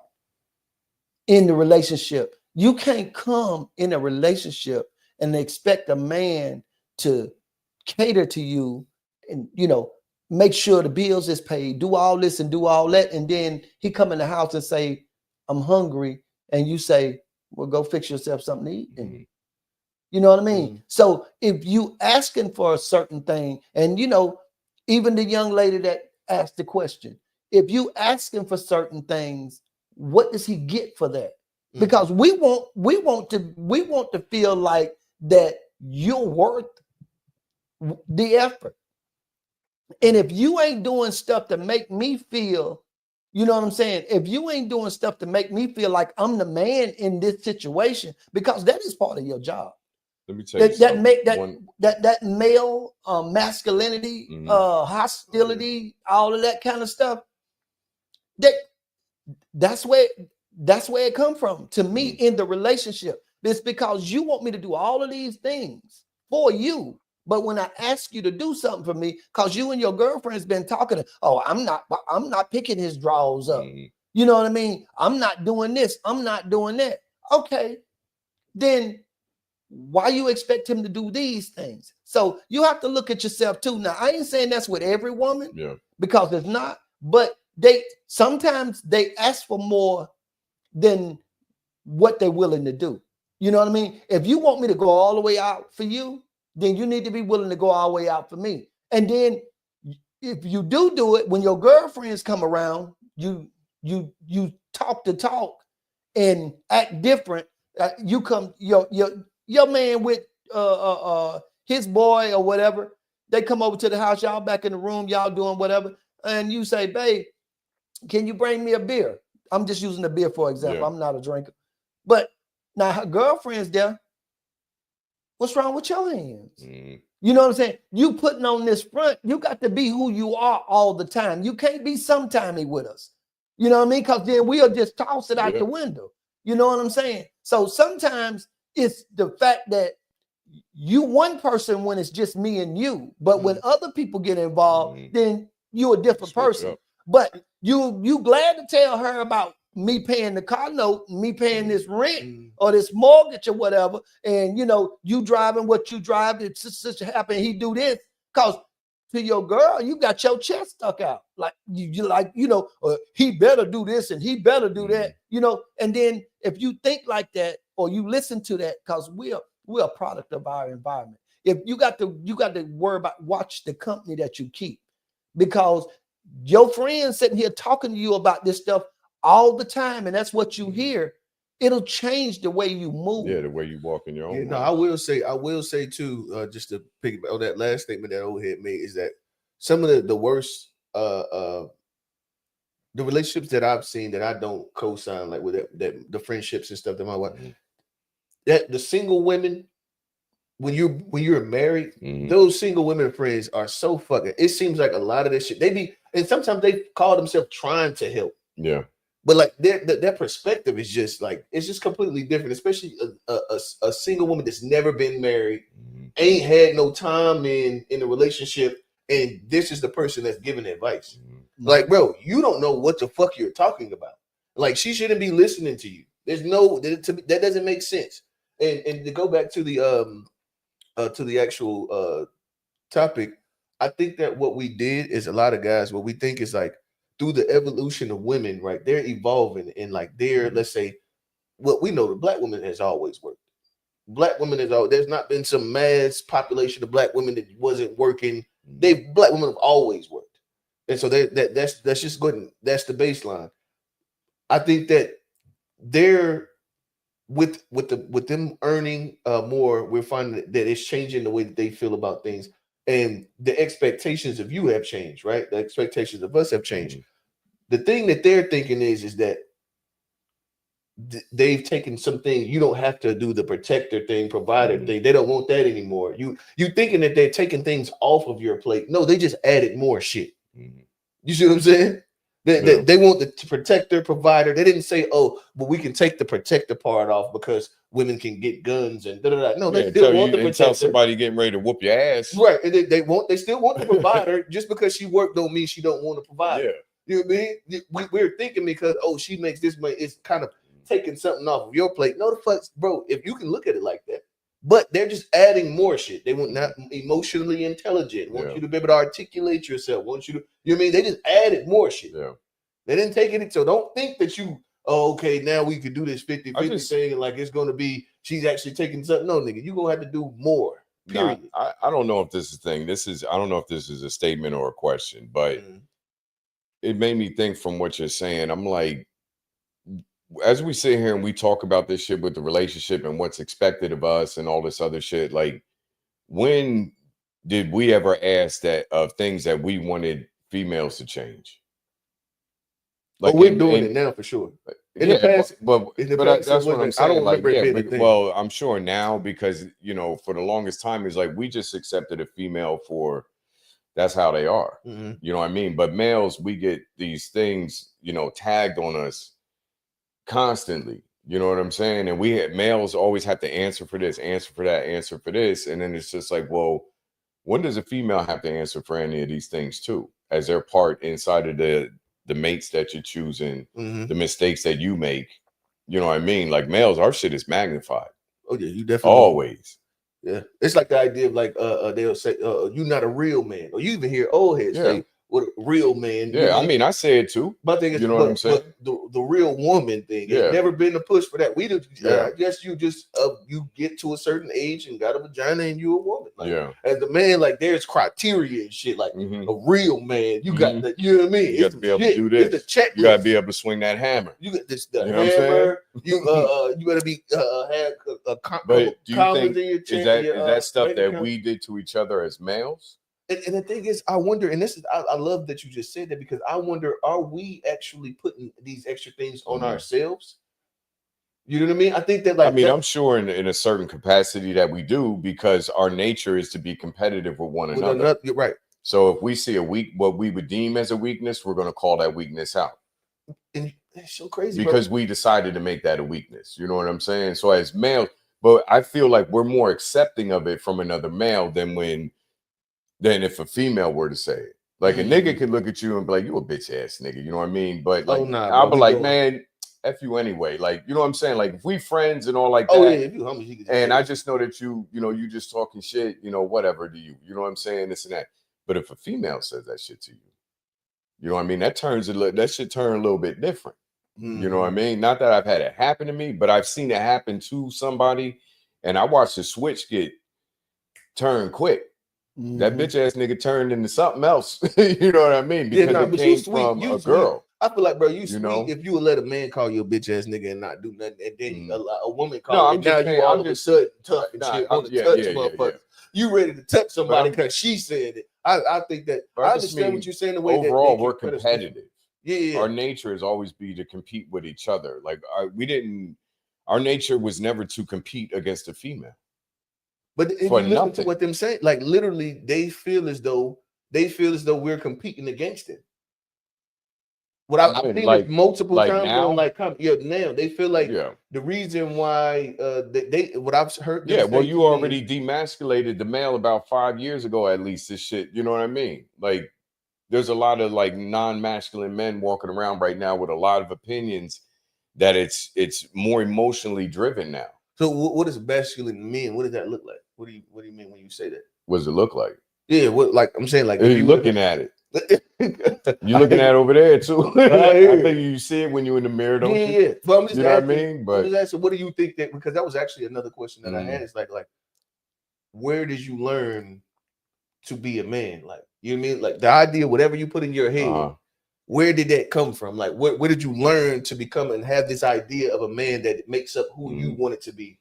in the relationship. You can't come in a relationship and expect a man to cater to you and, you know, make sure the bills is paid, do all this and do all that. And then he come in the house and say, I'm hungry. And you say, well, go fix yourself something to eat. And you know what I mean? So if you asking for a certain thing, and, you know, even the young lady that asked the question, if you asking for certain things, what does he get for that? Because we want to feel like that you're worth the effort. And if you ain't doing stuff to make me feel, you know what I'm saying? If you ain't doing stuff to make me feel like I'm the man in this situation, because that is part of your job. Let me tell you that male masculinity, hostility, all of that kind of stuff. That's where it come from to me in the relationship. It's because you want me to do all of these things for you. But when I ask you to do something for me, because you and your girlfriend's been talking, I'm not picking his drawers up. You know what I mean? I'm not doing this. I'm not doing that. Okay, then why you expect him to do these things? So you have to look at yourself too. Now, I ain't saying that's with every woman, because it's not, but sometimes they ask for more than what they're willing to do. You know what I mean? If you want me to go all the way out for you, then you need to be willing to go all the way out for me. And then if you do it, when your girlfriends come around, you talk the talk and act different. You come, your man with his boy or whatever, they come over to the house, y'all back in the room, y'all doing whatever, and you say, babe, can you bring me a beer? I'm just using the beer for example. I'm not a drinker. But now her girlfriend's there. What's wrong with your hands? You know what I'm saying? You putting on this front, you got to be who you are all the time. You can't be sometimey with us. You know what I mean? Because then we'll just toss it out the window. You know what I'm saying? So sometimes it's the fact that you one person when it's just me and you, but when other people get involved, then you're a different person. But you glad to tell her about me paying the car note, me paying this rent or this mortgage or whatever, and you know you driving what you drive. It's just happen he do this because to your girl you got your chest stuck out like you like he better do this and he better do that, and then if you think like that or you listen to that, because we're a product of our environment. If you got to worry about watch the company that you keep, because your friends sitting here talking to you about this stuff all the time, and that's what you hear. It'll change the way you move. Yeah, the way you walk in your own. No, I will say too, just to pick on that last statement that OleHead made, is that some of the worst the relationships that I've seen that I don't co-sign, like with that the friendships and stuff that my wife, that the single women, when you're married, those single women friends are so fucking. It seems like a lot of this shit and sometimes they call themselves trying to help. Yeah. But like their perspective is just like, it's just completely different, especially a single woman that's never been married, ain't had no time in a relationship, and this is the person that's giving advice. Like, bro, you don't know what the fuck you're talking about. Like, she shouldn't be listening to you. That doesn't make sense. And to go back to the actual topic, I think that what we did is a lot of guys, what we think is like, through the evolution of women, right? They're evolving and like they're, let's say, what we know, the black woman has always worked. Black women is all. There's not been some mass population of black women that wasn't working. Black women have always worked, and so that's just good. That's the baseline. I think that they're with them earning more. We're finding that it's changing the way that they feel about things, and the expectations of you have changed, right? The expectations of us have changed. The thing that they're thinking is that they've taken something. You don't have to do the protector thing, provider thing. They don't want that anymore. You thinking that they're taking things off of your plate. No, they just added more shit. You see what I'm saying? They want the protector, provider. They didn't say, oh, but we can take the protector part off because women can get guns and da-da-da. No, they still want the protector. Tell somebody getting ready to whoop your ass. Right. And they still want the provider. Just because she worked don't mean she don't want a provider. Yeah. You know what I mean? We're thinking because, oh, she makes this money, it's kind of taking something off of your plate. No, the fuck, bro, if you can look at it like that. But they're just adding more shit. They want not emotionally intelligent, want you to be able to articulate yourself, want you to, you know what I mean? They just added more shit. Yeah. They didn't take it. So don't think that you, oh, okay, now we could do this 50-50 thing and like it's going to be, she's actually taking something. No, nigga, you're going to have to do more. Period. I don't know if this is a thing. I don't know if this is a statement or a question, but it made me think from what you're saying. I'm like, as we sit here and we talk about this shit with the relationship and what's expected of us and all this other shit, like, when did we ever ask that of things that we wanted females to change? Like, we're doing it now for sure. In the past, that's what I'm saying. I don't remember it being a thing. Well, I'm sure now because, you know, for the longest time, it's like we just accepted a female for that's how they are. You know what I mean? But males, we get these things, you know, tagged on us constantly. You know what I'm saying? And males always have to answer for this, answer for that, answer for this. And then it's just like, well, when does a female have to answer for any of these things too? As their part inside of the mates that you're choosing, the mistakes that you make. You know what I mean? Like males, our shit is magnified. Oh yeah, you definitely always. Yeah, it's like the idea of like they'll say you're not a real man, or you even hear OleHead say what a real man. Yeah, you know? I mean I say it too. But thing is, you know what I'm saying? The real woman thing. It's never been a push for that. We do. I guess you just you get to a certain age and got a vagina and you a woman. Like, as a man, like there's criteria and shit. Like a real man, you got the. You know what I mean? You got to be able to do this. It's the checklist. You got to be able to swing that hammer. You got this the hammer. You got to be have a but do you think is that stuff that we did to each other as males? And the thing is, I wonder, and this is, I love that you just said that because I wonder, are we actually putting these extra things on ourselves? You know what I mean? I think that, like, I mean, I'm sure in a certain capacity that we do because our nature is to be competitive with one another. You're right. So if we see what we would deem as a weakness, we're going to call that weakness out. And it's so crazy because we decided to make that a weakness. You know what I'm saying? So as males, but I feel like we're more accepting of it from another male than if a female were to say it. Like a nigga could look at you and be like, you a bitch ass nigga, you know what I mean? But like I'll be like, man, F you anyway. Like, you know what I'm saying? Like if we friends and all like that. If you homies, and I just know that you know, you just talking shit, you know, whatever to you. You know what I'm saying? This and that. But if a female says that shit to you, you know what I mean? That should turn a little bit different. You know what I mean? Not that I've had it happen to me, but I've seen it happen to somebody, and I watched the switch get turned quick. That bitch ass nigga turned into something else. You know what I mean? Because it came from a girl. I feel like, bro, you know, if you would let a man call you a bitch ass nigga and not do nothing, and then a woman call you, now you all of a sudden tough and shit on the touch motherfucker. You ready to touch somebody because she said it. I think that I understand what you're saying. The way overall we're competitive. Yeah. Our nature is always be to compete with each other. Like our nature was never to compete against a female. But if you listen to what them say, like literally, they feel as though we're competing against it. What I've seen like, multiple times now, now they feel like the reason why what I've heard. Well, you already demasculated the male about 5 years ago, at least. This shit, you know what I mean? Like, there's a lot of like non-masculine men walking around right now with a lot of opinions that it's more emotionally driven now. So what does masculine mean? What does that look like? What do you mean when you say that? What does it look like? Yeah, what like I'm saying, like if you're looking at it. You're looking at over there too. I think you see it when you're in the mirror, don't you? Yeah. But I'm just you know asking, what I mean? But I'm just asking, what do you think that, because that was actually another question that I had. It's like, where did you learn to be a man? Like, you know what I mean? Like the idea, whatever you put in your head, where did that come from? Like, where did you learn to become and have this idea of a man that makes up who you want it to be?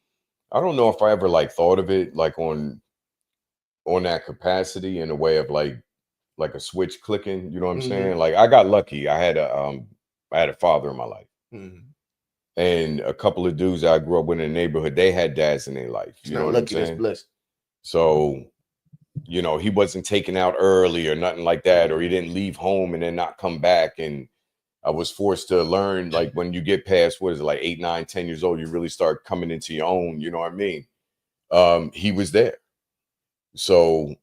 I don't know if I ever like thought of it like on that capacity in a way of like a switch clicking. You know what I'm saying? Like I got lucky. I had a father in my life. And a couple of dudes that I grew up with in the neighborhood, they had dads in their life. You know what I'm saying? That's blessed. So, you know, he wasn't taken out early or nothing like that, or he didn't leave home and then not come back. And I was forced to learn, like when you get past, what is it, like 8, 9, 10 years old, you really start coming into your own, you know what I mean? He was there. So,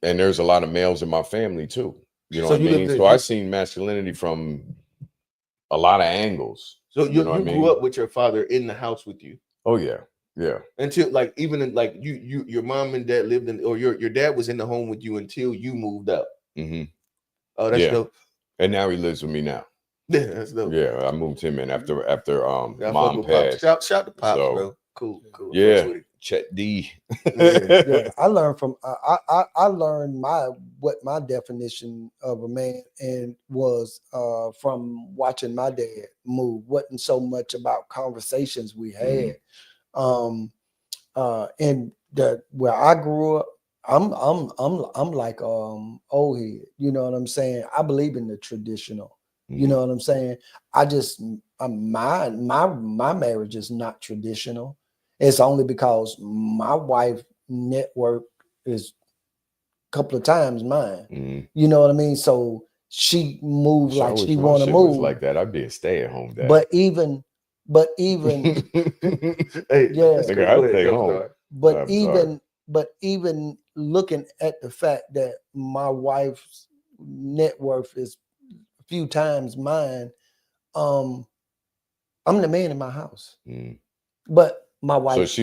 and there's a lot of males in my family too. You know what I mean? So I've seen masculinity from a lot of angles. So you know what I mean? grew up with your father in the house with you. Oh yeah, yeah. Until like even in, like your mom and dad lived in, or your dad was in the home with you until you moved out. Oh, that's dope. And now he lives with me now. Yeah, that's dope. Yeah, I moved him in after mom passed. Shout to Pops, bro. Cool. Yeah, Quette D. Yeah, I learned from I learned what my definition of a man and was from watching my dad move. Wasn't so much about conversations we had. And where I grew up, I'm like OleHead. You know what I'm saying? I believe in the traditional. You know what I'm saying? I just my marriage is not traditional. It's only because my wife network is a couple of times mine. You know what I mean? So she moved like she want to move like that. I'd be a stay-at-home dad. But even hey, yeah. I'd stay home. But even looking at the fact that my wife's net worth is a few times mine, I'm the man in my house. But my wife is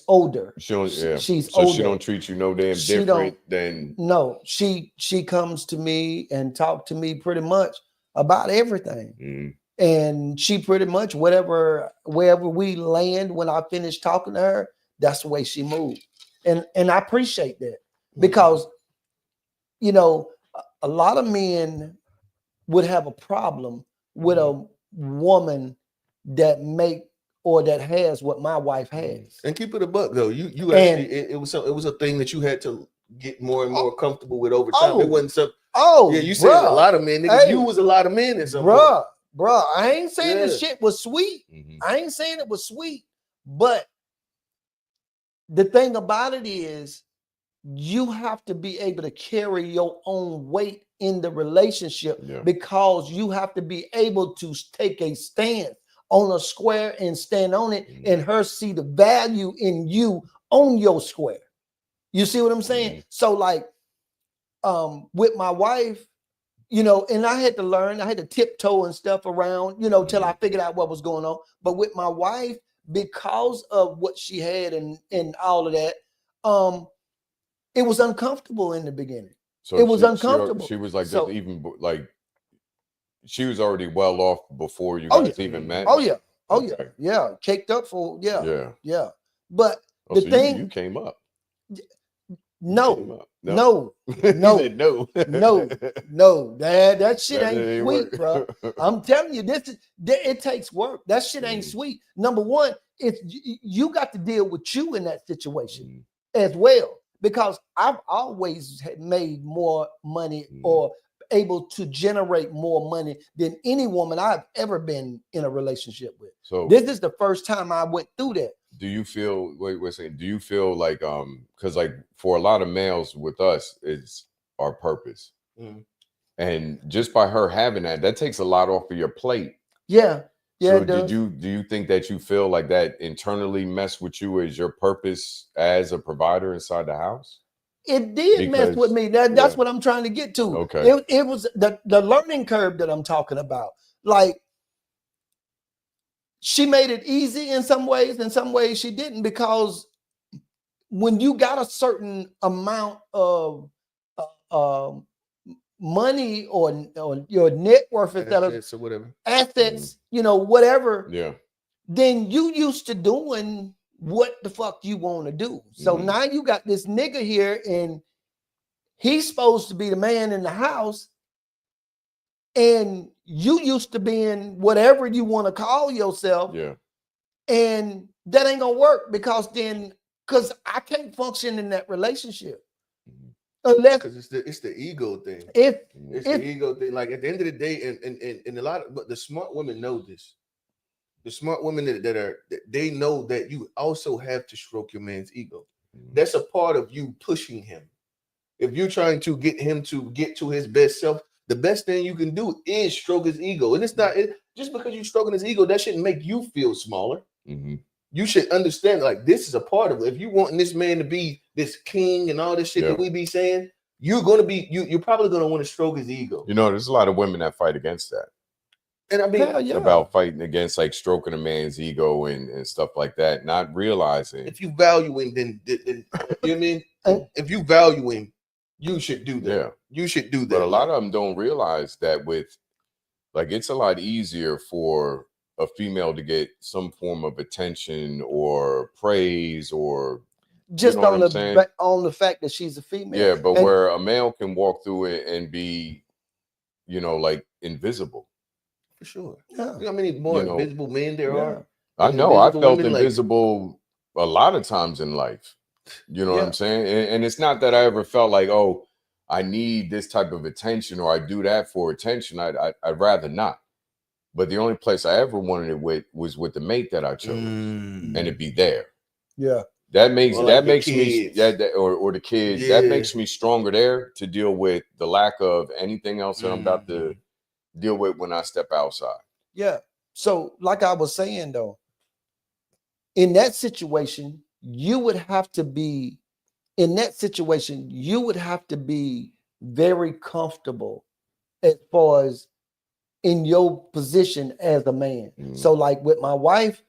older. She's older. She don't treat you no damn different than. No, she comes to me and talk to me pretty much about everything. And she pretty much wherever we land when I finish talking to her, that's the way she moves. And I appreciate that because you know, a lot of men would have a problem with a woman that has what my wife has. And keep it a buck though. You actually it was a thing that you had to get more and more comfortable with over time. It wasn't so. Yeah, you said a lot of men. Nigga, you was a lot of men in some point. Bruh, I ain't saying this shit was sweet. I ain't saying it was sweet, but the thing about it is you have to be able to carry your own weight in the relationship because you have to be able to take a stance on a square and stand on it and her see the value in you on your square. You see what I'm saying? So like with my wife, you know, and I had to learn, I had to tiptoe and stuff around, you know, till I figured out what was going on. But with my wife, because of what she had and all of that, it was uncomfortable in the beginning. So it was uncomfortable. She was like, so, even like, she was already well off before you guys even met. Yeah, caked up for yeah. But the thing, you came up. No. That shit ain't sweet, bro. I'm telling you, it takes work. That shit ain't sweet. Number one, you got to deal with you in that situation as well, because I've always made more money or able to generate more money than any woman I've ever been in a relationship with. So this is the first time I went through that. Do you feel, wait a second, do you feel like, because like for a lot of males with us, it's our purpose. And just by her having that takes a lot off of your plate. Yeah. So do you think that you feel like that internally mess with you as your purpose as a provider inside the house? It did mess with me. That's what I'm trying to get to. Okay. It was the learning curve that I'm talking about. Like, she made it easy in some ways she didn't, because when you got a certain amount of money or your net worth instead of assets or whatever assets, you know, whatever. Yeah. Then you used to doing what the fuck you want to do. So now you got this nigga here and he's supposed to be the man in the house. And you used to being whatever you want to call yourself. Yeah. And that ain't gonna work because I can't function in that relationship. Unless because it's the ego thing. It's the ego thing. Like at the end of the day, and a lot of but the smart women know this. The smart women they know that you also have to stroke your man's ego. That's a part of you pushing him. If you're trying to get him to get to his best self, the best thing you can do is stroke his ego. And it's not just because you're stroking his ego, that shouldn't make you feel smaller. You should understand, like, this is a part of it. If you want this man to be this king and all this shit that we be saying, you're probably gonna want to stroke his ego. You know, there's a lot of women that fight against that. And I mean, about fighting against like stroking a man's ego and stuff like that, not realizing if you value him, then you know what I mean? If you value him, you should do that. Yeah. You should do that. But a lot of them don't realize that it's a lot easier for a female to get some form of attention or praise or just on the fact that she's a female. Yeah, but where a male can walk through it and be, you know, like invisible. For sure. Yeah. You know how many more invisible men there are? I know. I felt invisible a lot of times in life. You know what I'm saying? And it's not that I ever felt like, oh, I need this type of attention or I do that for attention. I'd rather not. But the only place I ever wanted it was with the mate that I chose, and it'd be there. Yeah, that makes me or the kids. Yeah. That makes me stronger there to deal with the lack of anything else that I'm about to deal with when I step outside. Yeah. So, like I was saying though, in that situation, you would have to be very comfortable as far as in your position as a man. So like with my wife,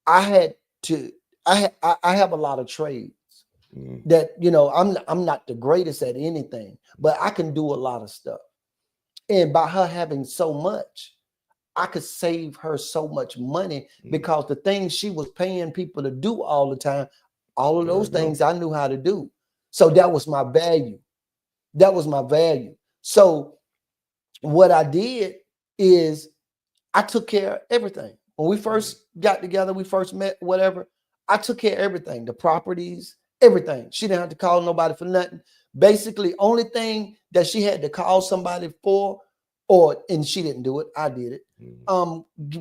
I have a lot of trades that, you know, I'm not the greatest at anything, but I can do a lot of stuff. And by her having so much, I could save her so much money because the things she was paying people to do all the time, all of those things I knew how to do. So that was my value. So what I did is I took care of everything. When we first got together, we first met, whatever, I took care of everything, the properties, everything. She didn't have to call nobody for nothing. Basically, only thing that she had to call somebody for, and she didn't do it, I did it.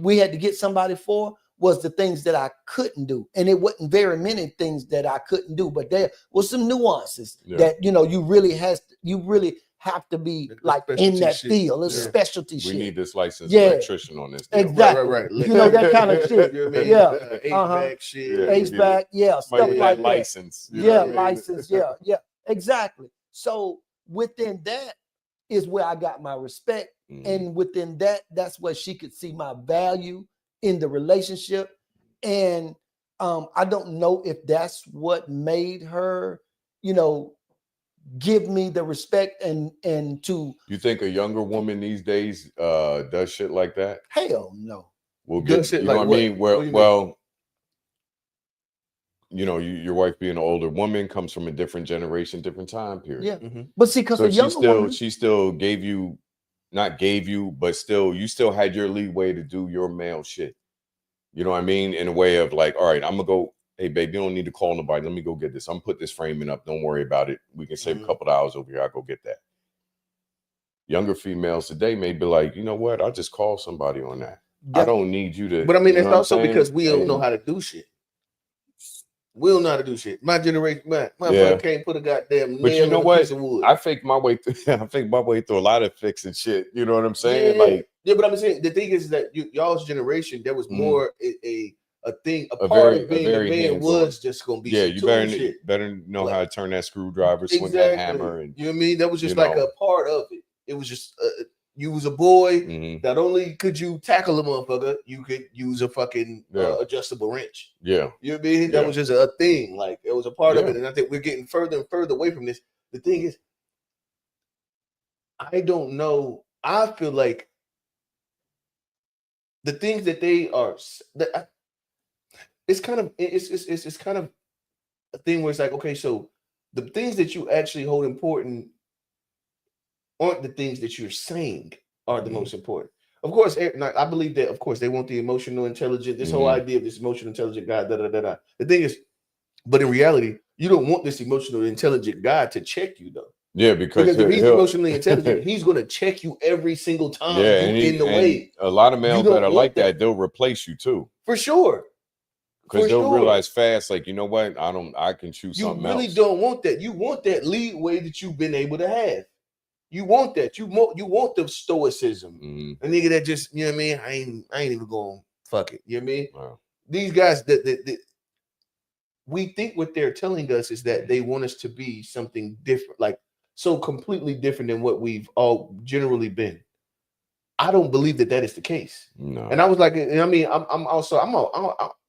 We had to get somebody for was the things that I couldn't do. And it wasn't very many things that I couldn't do, but there was some nuances that, you know, you really have to be like in that field. It's specialty shit. We need this licensed electrician on this deal. Exactly. Right. You know, that kind of shit. HVAC shit. HVAC, stuff like license. That. License. Exactly. So within that is where I got my respect. And within that, that's where she could see my value in the relationship. And I don't know if that's what made her, you know, give me the respect and to. You think a younger woman these days does shit like that? Hell no. We'll get, you know what I mean? Well, you know, your wife being an older woman comes from a different generation, different time period. Yeah. But see, because she still gave you, not gave you, but still, you still had your leeway to do your male shit. You know what I mean? In a way of like, all right, I'm gonna go. Hey, babe, you don't need to call nobody. Let me go get this. I'm gonna put this framing up. Don't worry about it. We can save a couple of hours over here. I'll go get that. Younger females today may be like, you know what? I'll just call somebody on that. I don't need you to. But I mean, it's also because we don't know how to do shit. We don't know how to do shit. My generation, my brother can't put a goddamn nail in a piece of wood. I faked my way through. I faked my way through a lot of fixing shit. You know what I'm saying? But I'm saying the thing is that y'all's generation, there was more a thing, a part of being a man was just gonna be you better know how to turn that screwdriver, swing that hammer, and you know what I mean. That was just like a part of it. It was just you was a boy. Not only could you tackle a motherfucker, you could use a fucking adjustable wrench. Yeah, you know what I mean. That was just a thing. Like it was a part of it, and I think we're getting further and further away from this. The thing is, I don't know. I feel like the things that they are, it's kind of a thing where it's like, okay, so the things that you actually hold important aren't the things that you're saying are the most important. Of course, I believe that, of course, they want the emotional intelligence, this whole idea of this emotional intelligent guy, The thing is, but in reality, you don't want this emotional intelligent guy to check you, though. Yeah, because if he's emotionally intelligent, he's going to check you every single time in the way. A lot of males that are like that, they'll replace you too. For sure. Because they'll realize fast, like, you know what? I can choose something else. You really don't want that. You want that leeway that you've been able to have. You want that. You want the stoicism. A nigga that just, you know what I mean? I ain't even going fuck it. You know what I mean? Wow. These guys that we think what they're telling us is that they want us to be something different, like so completely different than what we've all generally been. I don't believe that is the case. No. And I was like, I mean, I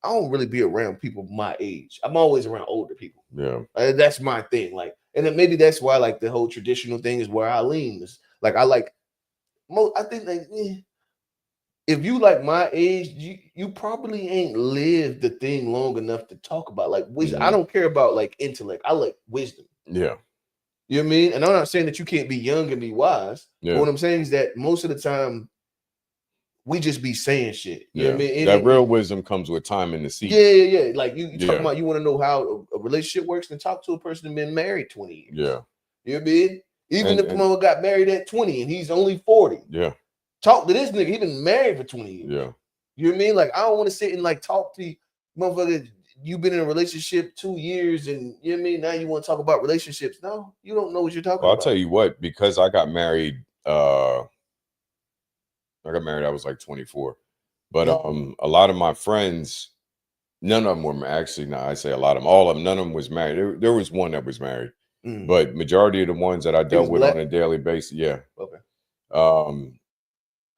don't really be around people my age. I'm always around older people. Yeah. That's my thing. Like, and then maybe that's why like the whole traditional thing is where I lean. Like I think like if you like my age, you probably ain't lived the thing long enough to talk about like wisdom. I don't care about like intellect. I like wisdom. Yeah. You know what I mean? And I'm not saying that you can't be young and be wise. Yeah. But what I'm saying is that most of the time we just be saying shit. You know what I mean? That real wisdom comes with time in the seat. Yeah. Like you talking about you want to know how a relationship works, then talk to a person that's been married 20 years. Yeah. You know what I mean? Even if mama got married at 20 and he's only 40. Yeah. Talk to this nigga. He been married for 20 years. Yeah. You know what I mean? Like, I don't want to sit and like talk to you, motherfucker. You've been in a relationship 2 years and you know what I mean? Now you want to talk about relationships. No, you don't know what you're talking about. I'll tell you what, because I got married, I was like 24. But a lot of my friends, none of them were actually, no, I say a lot of them, all of them, none of them was married. There was one that was married. But majority of the ones that I dealt with on a daily basis, yeah. Okay.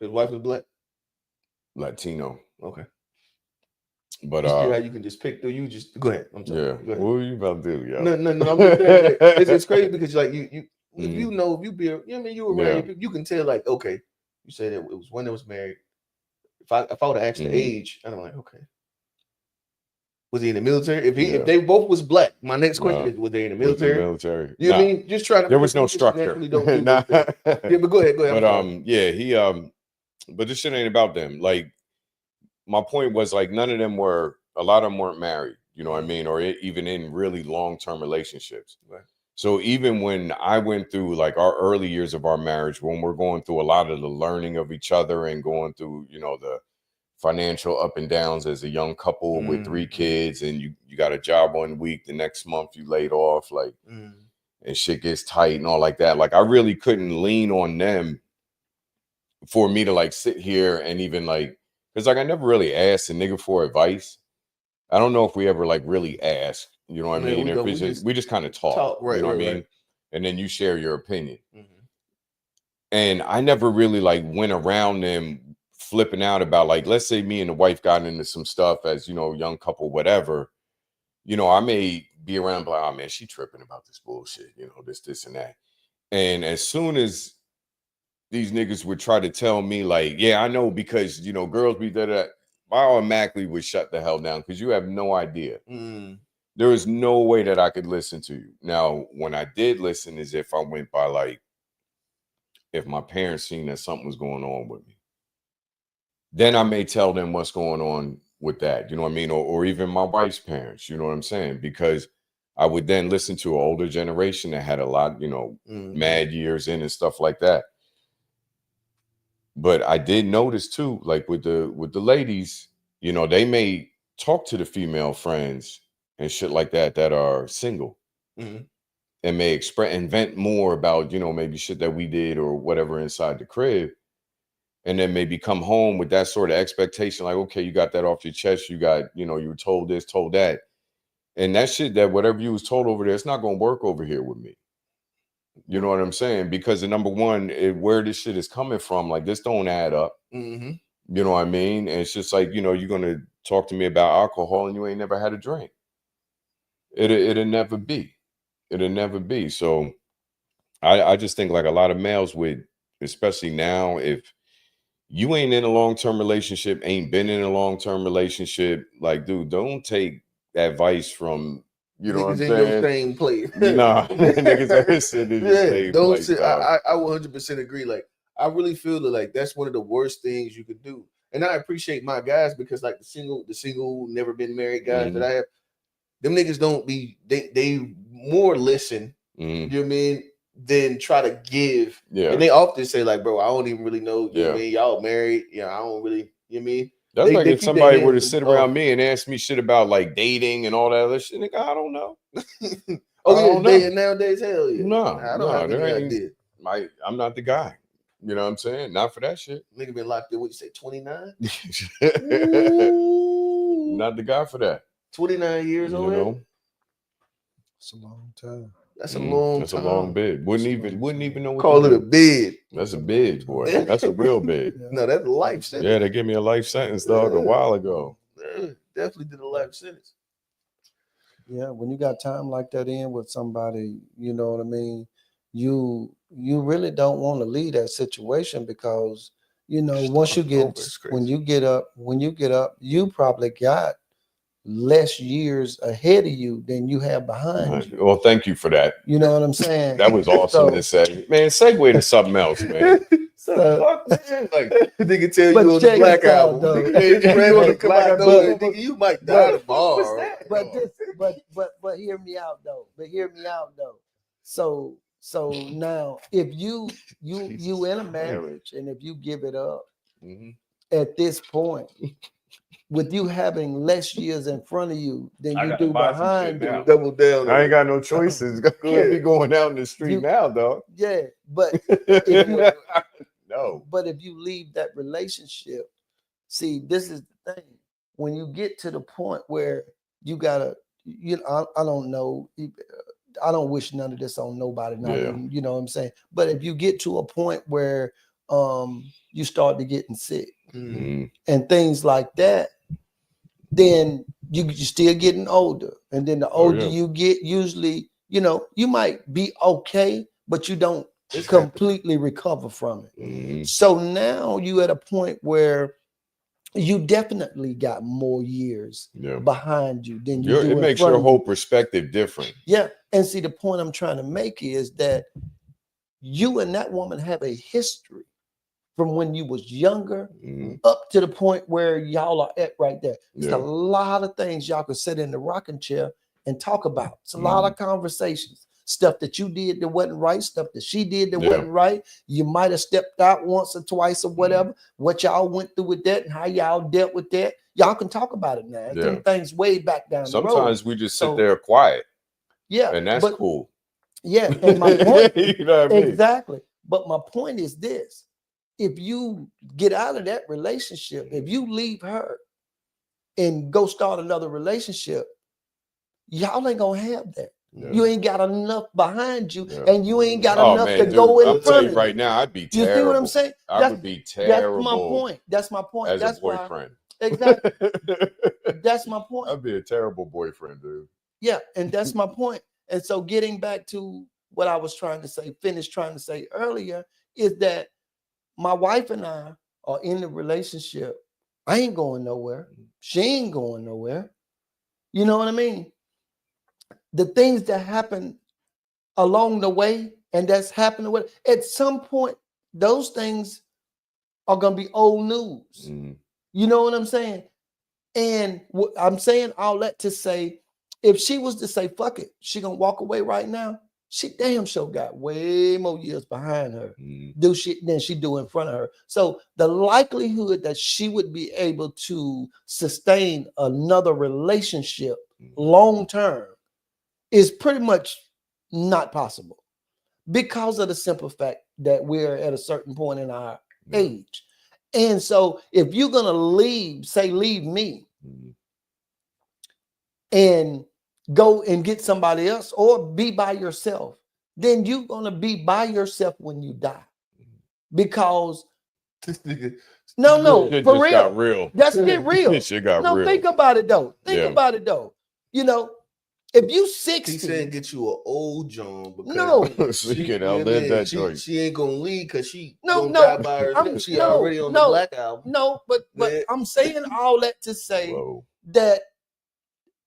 His wife was black? Latino. Okay. But you see how you can just pick through. You just go ahead. I'm sorry. Yeah. Go ahead. What are you about to do? Yeah. No. I'm just saying, it's crazy because like you if you know if you be, you know what I mean, you were around, you can tell like, okay, you said it was one that was married. If I would have asked the age, I'm like, okay. Was he in the military? If they both was black, my next question is, was they in the military? You know what I mean? Just trying to. There was no structure. Yeah, but go ahead. But he but this shit ain't about them. Like, my point was like a lot of them weren't married. You know what I mean? Or even in really long-term relationships. Right. So even when I went through like our early years of our marriage, when we're going through a lot of the learning of each other and going through, you know, the financial up and downs as a young couple with 3 kids, and you got a job 1 week, the next month you laid off, like, and shit gets tight and all like that. Like, I really couldn't lean on them for me to like sit here and even like, because like I never really asked a nigga for advice. I don't know if we ever like really asked, you know what I mean? We just kind of talk, right, you know what I mean? Right. And then you share your opinion. And I never really like went around them flipping out about like, let's say me and the wife got into some stuff as, you know, young couple, whatever, you know, I may be around like, oh man, she tripping about this bullshit, you know, this and that. And as soon as these niggas would try to tell me like, yeah, I know, because, you know, girls be that, I automatically would shut the hell down because you have no idea. There was no way that I could listen to you. Now, when I did listen is if I went by like, if my parents seen that something was going on with me, then I may tell them what's going on with that. You know what I mean? Or even my wife's parents, you know what I'm saying? Because I would then listen to an older generation that had a lot, you know, mad years in and stuff like that. But I did notice too, like with the ladies, you know, they may talk to the female friends and shit like that are single, and may express and vent more about, you know, maybe shit that we did or whatever inside the crib, and then maybe come home with that sort of expectation, like, okay, you got that off your chest, you got, you know, you were told this, told that, and that shit, that whatever you was told over there, it's not gonna work over here with me. You know what I'm saying? Because the number one, where this shit is coming from, like, this don't add up. You know what I mean? And it's just like, you know, you're gonna talk to me about alcohol and you ain't never had a drink. It'll never be. It'll never be. So I just think like a lot of males would, especially now, if you ain't in a long-term relationship, ain't been in a long-term relationship, like, dude, don't take advice from, you know what I'm niggas in saying? your same place. Nah, niggas ain't sitting in the same don't place, sit. dog. I 100% agree. Like, I really feel that like that's one of the worst things you could do. And I appreciate my guys because like the single, never been married guys that I have, them niggas don't be they more listen. You know what I mean? Than try to give. Yeah. And they often say like, bro, I don't even really know. You know what I Yeah. mean? Y'all married. Yeah, I don't really. You know what I mean? That's like they if keep somebody their were to hands sit off. around me and ask me shit about like dating and all that other shit, nigga, I don't know. Oh yeah, dating nowadays, hell yeah. No, I don't have any idea. I'm not the guy. You know what I'm saying? Not for that shit. Nigga been locked in, what you say, 29? Not the guy for that. 29 years old. You know? It's a long time. That's a long That's time. a long bid. Wouldn't even know what call to it do. a bid. That's a bid, boy. That's a real bid. No, that's a life sentence. Yeah, they gave me a life sentence, dog, a while ago. Yeah, definitely did a life sentence. Yeah, when you got time like that in with somebody, you know what I mean, you really don't want to leave that situation because, you know, once you get when you get up, you probably got less years ahead of you than you have behind you. Well, thank you for that. You know what I'm saying? That was awesome to say. Man, segue to something else, man. Fuck, man. Like, nigga tell you on the Black Album. Nigga, you might die tomorrow. But hear me out though. So now if you in a marriage and if you give it up at this point, with you having less years in front of you than you do behind you, double down. I ain't got no choices. Can't be going out in the street now, dog. Yeah, but if you no. But if you leave that relationship, see, this is the thing. When you get to the point where you gotta, you know, I don't know. I don't wish none of this on nobody. Nothing, you know what I'm saying? But if you get to a point where you start to getting sick and things like that, then you're still getting older. And then the older you get, usually, you know, you might be okay, but you don't completely recover from it. So now you at a point where you definitely got more years behind you than you do. It makes your whole perspective different. Yeah. And see, the point I'm trying to make is that you and that woman have a history from when you was younger up to the point where y'all are at right there. It's a lot of things y'all could sit in the rocking chair and talk about. It's a lot of conversations. Stuff that you did that wasn't right, stuff that she did that wasn't right. You might have stepped out once or twice or whatever. What y'all went through with that and how y'all dealt with that. Y'all can talk about it now. Them things way back down the road. Sometimes we just sit there quiet. Yeah. And that's cool. Yeah. And my point, you know what I mean? Exactly. But my point is this. If you get out of that relationship, if you leave her and go start another relationship, y'all ain't gonna have that. You ain't got enough behind you, and you ain't got enough to go in front of you. Right now, I'd be terrible. You see what I'm saying? I would be terrible. That's my point. As a boyfriend. Exactly. That's my point. I'd be a terrible boyfriend, dude. Yeah, and that's my point. And so getting back to what I was trying to say earlier is that my wife and I are in the relationship. I ain't going nowhere. She ain't going nowhere. You know what I mean? The things that happen along the way, and that's happening with at some point, those things are gonna be old news. You know what I'm saying? And I'm saying all that to say, if she was to say fuck it, she gonna walk away right now. She damn sure got way more years behind her do shit than she do in front of her. So the likelihood that she would be able to sustain another relationship long term is pretty much not possible because of the simple fact that we're at a certain point in our age. And so if you're gonna leave me and go and get somebody else or be by yourself, then you're gonna be by yourself when you die. Because no, for real. Got real. That's get real. Shit got real. Think about it though. You know, If you 60, he's saying get you an old John. No, so you can outlive that joint. She ain't gonna leave because she no, gonna die by herself. She already on the Black Album. No, but I'm saying all that to say Whoa.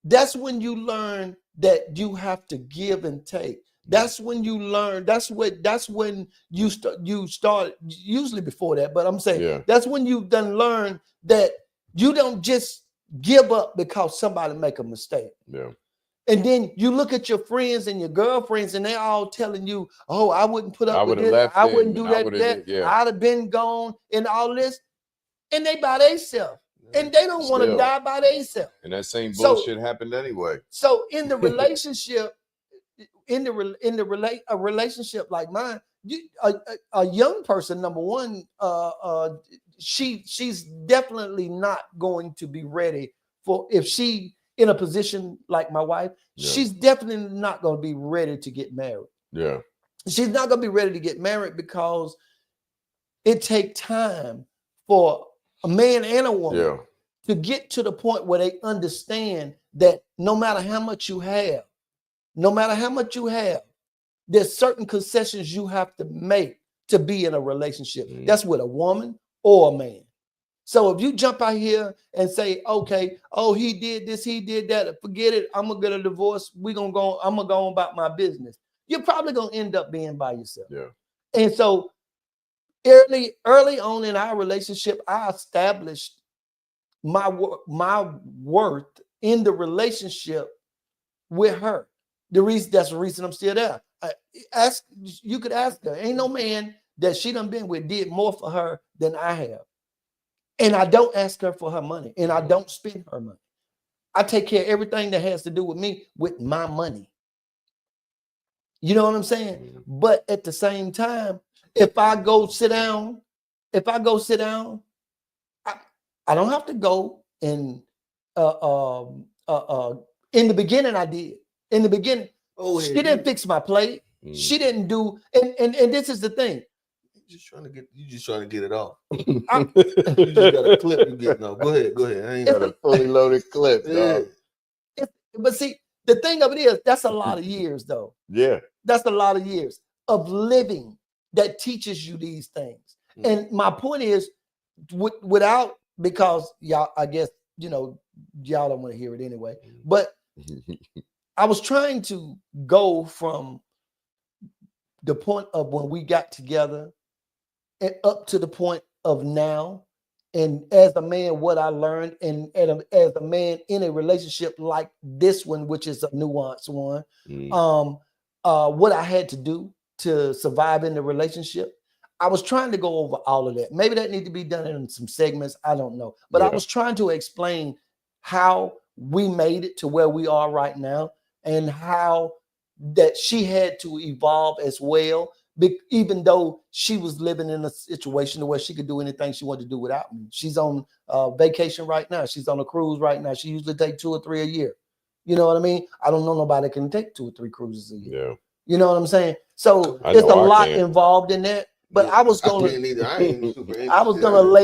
that's when you learn that you have to give and take. That's when you learn. That's when you start. Usually before that, but I'm saying that's when you've done learn that you don't just give up because somebody make a mistake. Yeah. And then you look at your friends and your girlfriends, and they're all telling you, "Oh, I wouldn't put up with this. I wouldn't do that. I'd have been gone and all this." And they by themselves, and they don't want to die by themselves. And that same bullshit happened anyway. So in the relationship, a relationship like mine, a young person, number one, she's definitely not going to be ready for, if she in a position like my wife, she's definitely not going to be ready to get married. Yeah. She's not going to be ready to get married because it takes time for a man and a woman to get to the point where they understand that no matter how much you have, there's certain concessions you have to make to be in a relationship. That's with a woman or a man. So if you jump out here and say, okay, oh, he did this, he did that, forget it, I'm gonna get a divorce, I'm gonna go on about my business, you're probably gonna end up being by yourself. Yeah. And so early on in our relationship, I established my worth in the relationship with her. That's the reason I'm still there. You could ask her. Ain't no man that she done been with did more for her than I have. And I don't ask her for her money, and I don't spend her money. I take care of everything that has to do with me with my money. You know what I'm saying? But at the same time, if I go sit down, I don't have to go and in the beginning I did. In the beginning, she didn't fix my plate. She didn't do, and this is the thing. You just trying to get it off. You just got a clip you getting off. Go ahead. I ain't got a fully loaded clip, dog. But see, the thing of it is, that's a lot of years, though. Yeah. That's a lot of years of living that teaches you these things. And my point is, without, because y'all, I guess, y'all don't want to hear it anyway, but I was trying to go from the point of when we got together and up to the point of now. And as a man, what I learned, and as a man in a relationship like this one, which is a nuanced one, what I had to do to survive in the relationship. I was trying to go over all of that. Maybe that needs to be done in some segments. I don't know. But I was trying to explain how we made it to where we are right now, and how that she had to evolve as well, even though she was living in a situation where she could do anything she wanted to do without me. She's on vacation right now. She's on a cruise right now. She usually takes 2 or 3 a year. You know what I mean? I don't know nobody that can take 2 or 3 cruises a year. Yeah. You know what I'm saying? So there's a lot involved in that. But I was gonna lay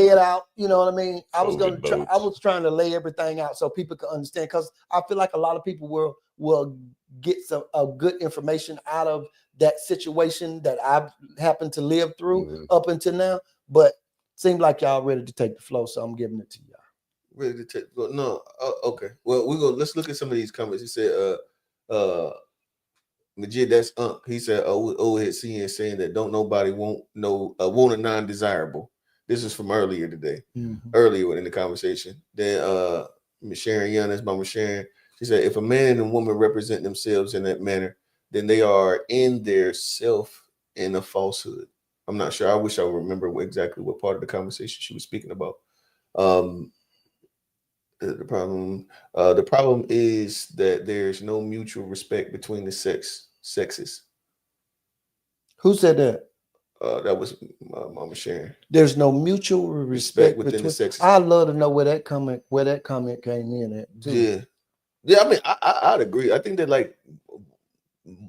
it out. You know what I mean? I was trying to lay everything out so people could understand, because I feel like a lot of people will get some good information out of that situation that I've happened to live through up until now. But seems like y'all ready to take the flow, so I'm giving it to y'all. Ready to take? Well, no, okay. Well, let's look at some of these comments. He said, Majid, that's Unc. He said, OleHead CN saying that don't nobody want a non-desirable. This is from earlier today, earlier in the conversation. Then Sharon Young, that's Mama Sharon. She said, if a man and a woman represent themselves in that manner, then they are in their self in a falsehood. I'm not sure. I wish I would remember exactly what part of the conversation she was speaking about. The problem is that there's no mutual respect between the sexes. Who said that? That was Mama Sharon. There's no mutual respect within the sexes. I'd love to know where that comment came in at too. Yeah. I mean, I'd agree. I think that like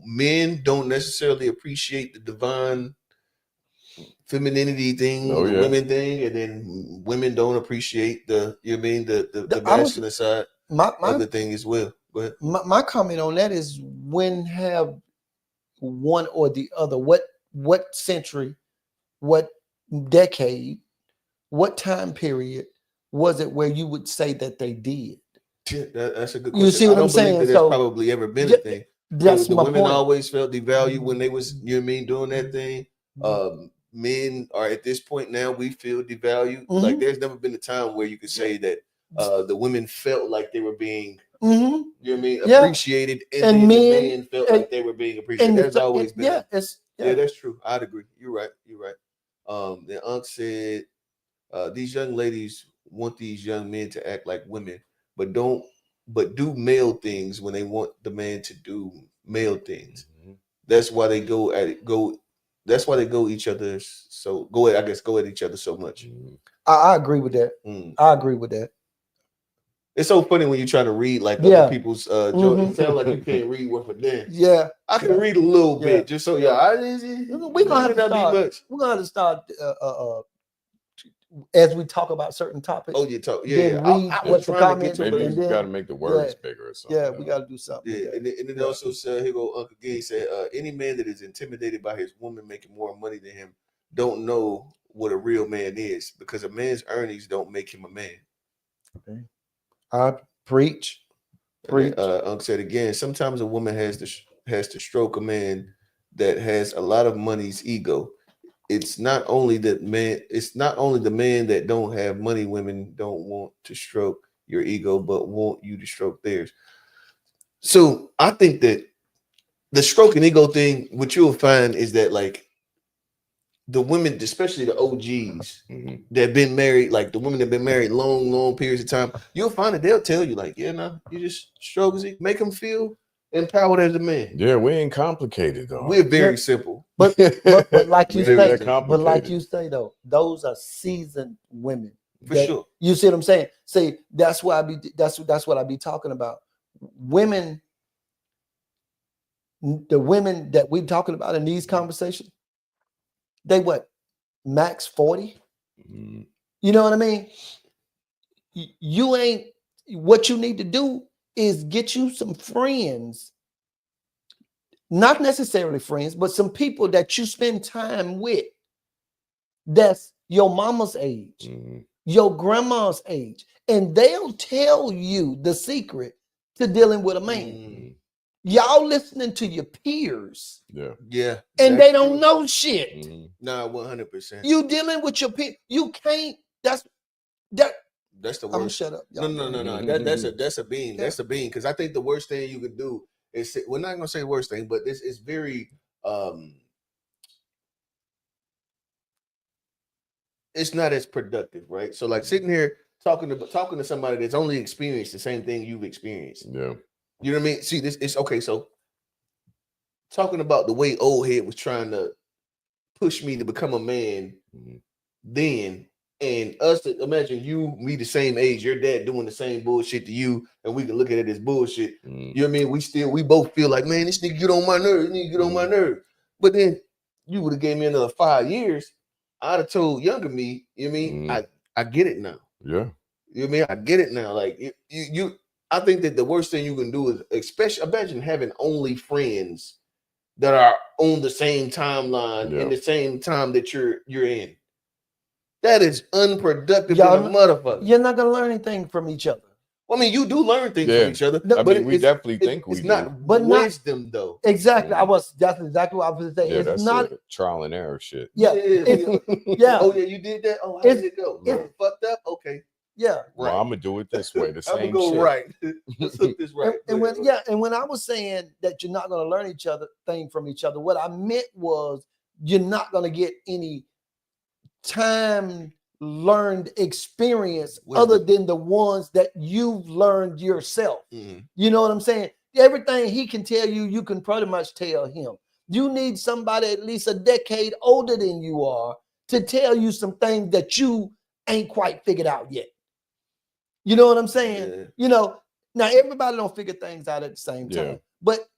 men don't necessarily appreciate the divine femininity thing, the women thing, and then women don't appreciate the masculine side of the thing as well. Go ahead. My comment on that is, when have one or the other, what century, what decade, what time period was it where you would say that they did? Yeah, that's a good question. You see what I'm saying? That there's probably ever been a thing. That's the my women point. always felt devalued when they was, you know what I mean, doing that thing. Men are at this point now, we feel devalued. Like there's never been a time where you could say that the women felt like they were being, you know what I mean, appreciated, and then the men felt like they were being appreciated. There's always been. Yeah, that's true. I'd agree. You're right. Then Unc said, these young ladies want these young men to act like women, but do male things when they want the man to do male things. That's why they go at it. That's why they go at each other so much. I agree with that. I agree with that. It's so funny when you try to read like other people's jokes. It sounds like you can't read word for them. Yeah, I can read a little bit just so we're gonna have to start as we talk about certain topics. Oh, you talk. Read what's the comments. Maybe you got to make the words bigger or something. Yeah, we got to do something. Yeah, and it also said, here go Uncle Gay said, any man that is intimidated by his woman making more money than him don't know what a real man is, because a man's earnings don't make him a man. Okay. I preach. Uncle said again, sometimes a woman has to stroke a man that has a lot of money's ego. It's not only the man that don't have money. Women don't want to stroke your ego, but want you to stroke theirs. So I think that the stroking ego thing, what you'll find is that like the women, especially the OGs that have been married, like the women that have been married long periods of time, you'll find that they'll tell you like, yeah, no, you just stroke it, make them feel empowered as a man. Yeah, we ain't complicated though. We're very simple. But like you say, though, those are seasoned women. For sure. You see what I'm saying? See, that's what I be talking about. Women, the women that we're talking about in these conversations, they max 40? You know what I mean? You ain't, what you need to do is get you some friends, not necessarily friends, but some people that you spend time with that's your mama's age, your grandma's age, and they'll tell you the secret to dealing with a man. Y'all listening to your peers. Yeah. And they don't know shit. Nah, 100%. You dealing with your peers. You can't, that's the worst. I'm gonna shut up. No. That's a bean. That's a bean. Because I think the worst thing you could do is, we're not gonna say the worst thing, but this is very it's not as productive, right? So like sitting here talking to somebody that's only experienced the same thing you've experienced. Yeah. You know what I mean? See, this is okay. So talking about the way OleHead was trying to push me to become a man then, and us to imagine me the same age, your dad doing the same bullshit to you, and we can look at it as bullshit. You know what I mean? We both feel like, man, this nigga get on my nerves. This nigga get on my nerves. But then you would have gave me another 5 years. I'd have told younger me, you know what I mean? I get it now. Yeah. You know what I mean? I get it now. Like you I think that the worst thing you can do is, especially imagine having only friends that are on the same timeline in the same time that you're in. That is unproductive than a motherfucker. You're not gonna learn anything from each other. Well, I mean, you do learn things from each other. I mean, we definitely think we do. It's not wisdom, though. Exactly. That's exactly what I was saying. Yeah, it's not trial and error shit. Yeah. Yeah. Oh, yeah, you did that? Oh, how did it go? It's fucked up? Okay. Yeah. Right. Well, I'm going to do it this way. The same I'm going to go right. Let's look this right. And when I was saying that you're not going to learn thing from each other, what I meant was you're not going to get any time learned experience other than the ones that you've learned yourself. You know what I'm saying? Everything he can tell you, you can pretty much tell him. You need somebody at least a decade older than you are to tell you some things that you ain't quite figured out yet. You know what I'm saying? Yeah. You know, now everybody don't figure things out at the same time, but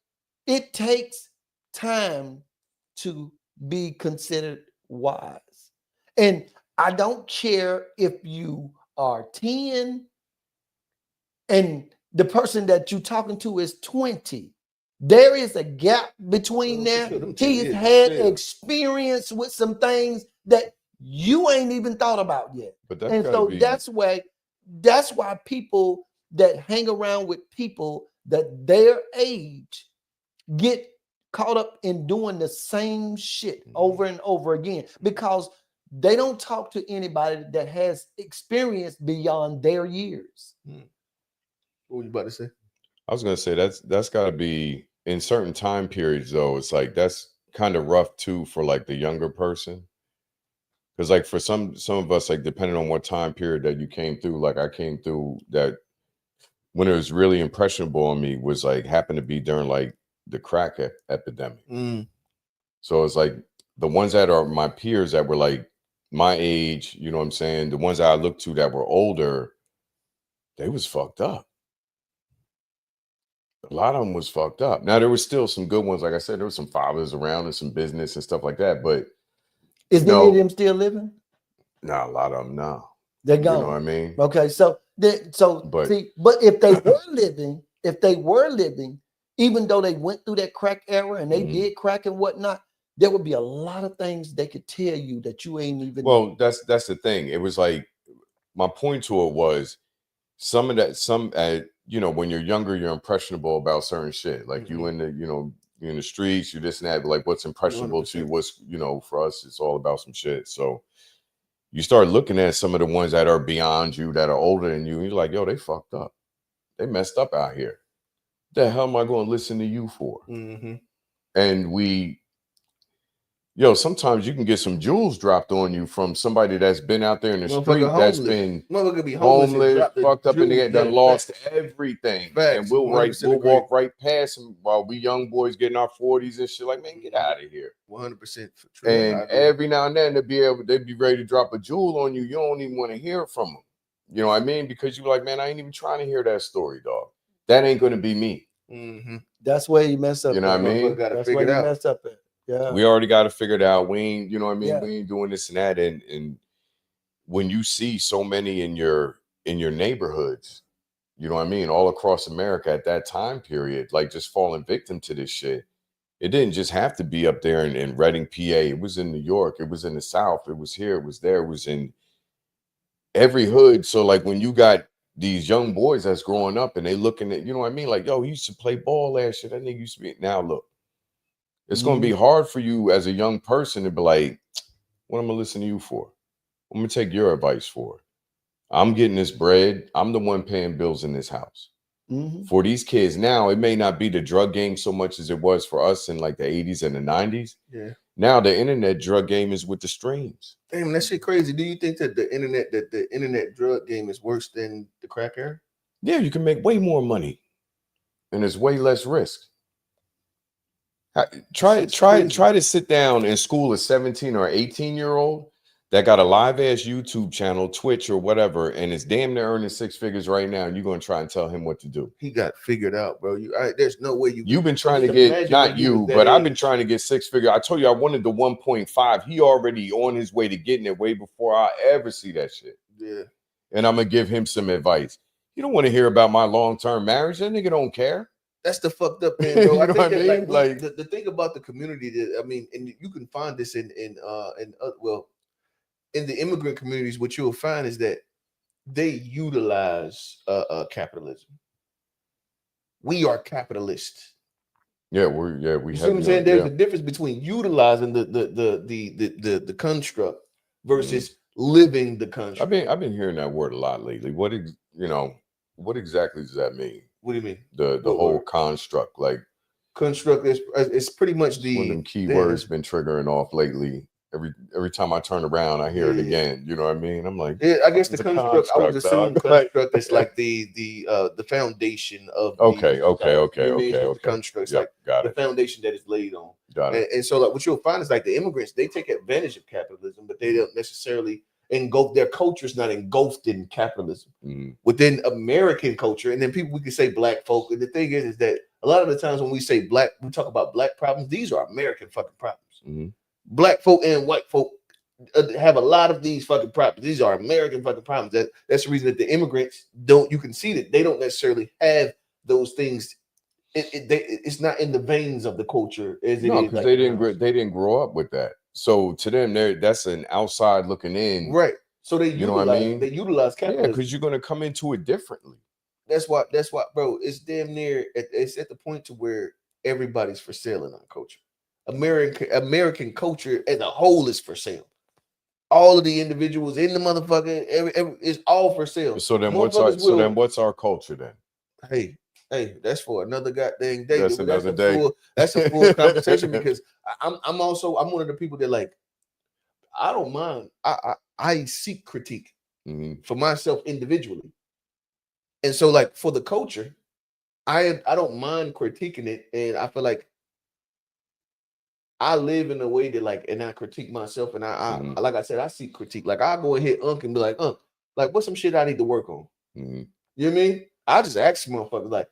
it takes time to be considered wise. And I don't care if you are 10 and the person that you're talking to is 20. There is a gap between there. He's had experience with some things that you ain't even thought about yet. And so that's why people that hang around with people that their age get caught up in doing the same shit over and over again, because they don't talk to anybody that has experience beyond their years. What were you about to say? I was gonna say that's got to be in certain time periods though. It's like that's kind of rough too for like the younger person, because like for some of us, like depending on what time period that you came through, like I came through that when it was really impressionable on me was like happened to be during like the crack epidemic. So it's like the ones that are my peers that were like my age, you know what I'm saying? The ones that I looked to that were older, they was fucked up. A lot of them was fucked up. Now there was still some good ones. Like I said, there was some fathers around and some business and stuff like that. But is any of them still living? Nah, a lot of them now. They're gone. You know what I mean? Okay, but if they were living, even though they went through that crack era and they did crack and whatnot, there would be a lot of things they could tell you that you ain't even. Well, that's the thing. It was like my point to it was some you know, when you're younger, you're impressionable about certain shit. Like you in the, you know, you're in the streets, you this and that. But like what's impressionable 100%. To you, what's, you know, for us, it's all about some shit. So you start looking at some of the ones that are beyond you, that are older than you, and you're like, yo, they fucked up. They messed up out here. What the hell am I going to listen to you for? And sometimes you can get some jewels dropped on you from somebody that's been out there in the street that's been homeless, fucked up in the end, done lost everything. And we'll walk right past them while we young boys getting our 40s and shit. Like, man, get out of here. 100%. And every now and then they'd be ready to drop a jewel on you. You don't even want to hear it from them. You know what I mean? Because you're like, man, I ain't even trying to hear that story, dog. That ain't going to be me. That's where you mess up. You know what I mean? That's where you mess up at. Yeah. We already got to figure it out. We ain't, you know what I mean? Yeah. We ain't doing this and that. And when you see so many in your neighborhoods, you know what I mean, all across America at that time period, like just falling victim to this shit. It didn't just have to be up there in Reading, PA. It was in New York. It was in the South. It was here. It was there. It was in every hood. So like when you got these young boys that's growing up and they looking at, you know what I mean? Like, yo, he used to play ball last year. That nigga used to be. Now look. It's going to be hard for you as a young person to be like, what am I listening to you for? I'm going to take your advice for. I'm getting this bread. I'm the one paying bills in this house. For these kids now, it may not be the drug game so much as it was for us in like the 80s and the 90s. Yeah. Now the internet drug game is with the streams. Damn, that shit crazy. Do you think that the internet drug game is worse than the crack era? Yeah, you can make way more money and there's way less risk. Try to sit down and school a 17 or 18-year-old that got a live ass YouTube channel, Twitch or whatever, and is damn near earning 6 figures right now. And you're gonna try and tell him what to do. He got figured out, bro. There's no way you've been trying to get, not you, but I've been trying to get 6 figures. I told you I wanted the 1.5. He already on his way to getting it way before I ever see that shit. Yeah. And I'm gonna give him some advice. You don't want to hear about my long-term marriage. That nigga don't care. That's the fucked up thing, bro. You know what I mean? Like the thing about the community that, I mean, and you can find this in the immigrant communities. What you'll find is that they utilize capitalism. We are capitalists. Yeah, we you see what I'm saying? There's a difference between utilizing the construct versus living the construct. I've been hearing that word a lot lately. What exactly does that mean? What do you mean? The whole construct, like construct is pretty much one of them key words been triggering off lately. Every time I turn around, I hear it again. You know what I mean? I'm like, I guess the construct. I would assume construct is like the foundation of the construct. Like the foundation that is laid on. Got it. And so like what you'll find is like the immigrants, they take advantage of capitalism, but they don't necessarily engulf. Their culture is not engulfed in capitalism within American culture. And then we can say black folk. And the thing is that a lot of the times when we say we talk about black problems, these are American fucking problems. Black folk and white folk have a lot of these fucking problems. These are American fucking problems. That's the reason that the immigrants don't. You can see that they don't necessarily have those things. It's not in the veins of the culture as it is. Because they didn't grow up with that. So to them, that's an outside looking in, right? So they you know what I mean? They utilize capitalism. Yeah, because you're gonna come into it differently. That's why, bro. It's damn near. It's at the point to where everybody's for sale in our culture. American culture as a whole is for sale. All of the individuals in the motherfucker, every is all for sale. So then what's our culture then? Hey, that's for another goddamn day. That's another day. That's a full conversation because I'm one of the people that like, I don't mind. I seek critique for myself individually. And so like for the culture, I don't mind critiquing it. And I feel like I live in a way that like, and I critique myself, and I like I said, I seek critique. Like I go and hit Unc and be like, like what's some shit I need to work on? You know what I mean? I just ask motherfuckers like,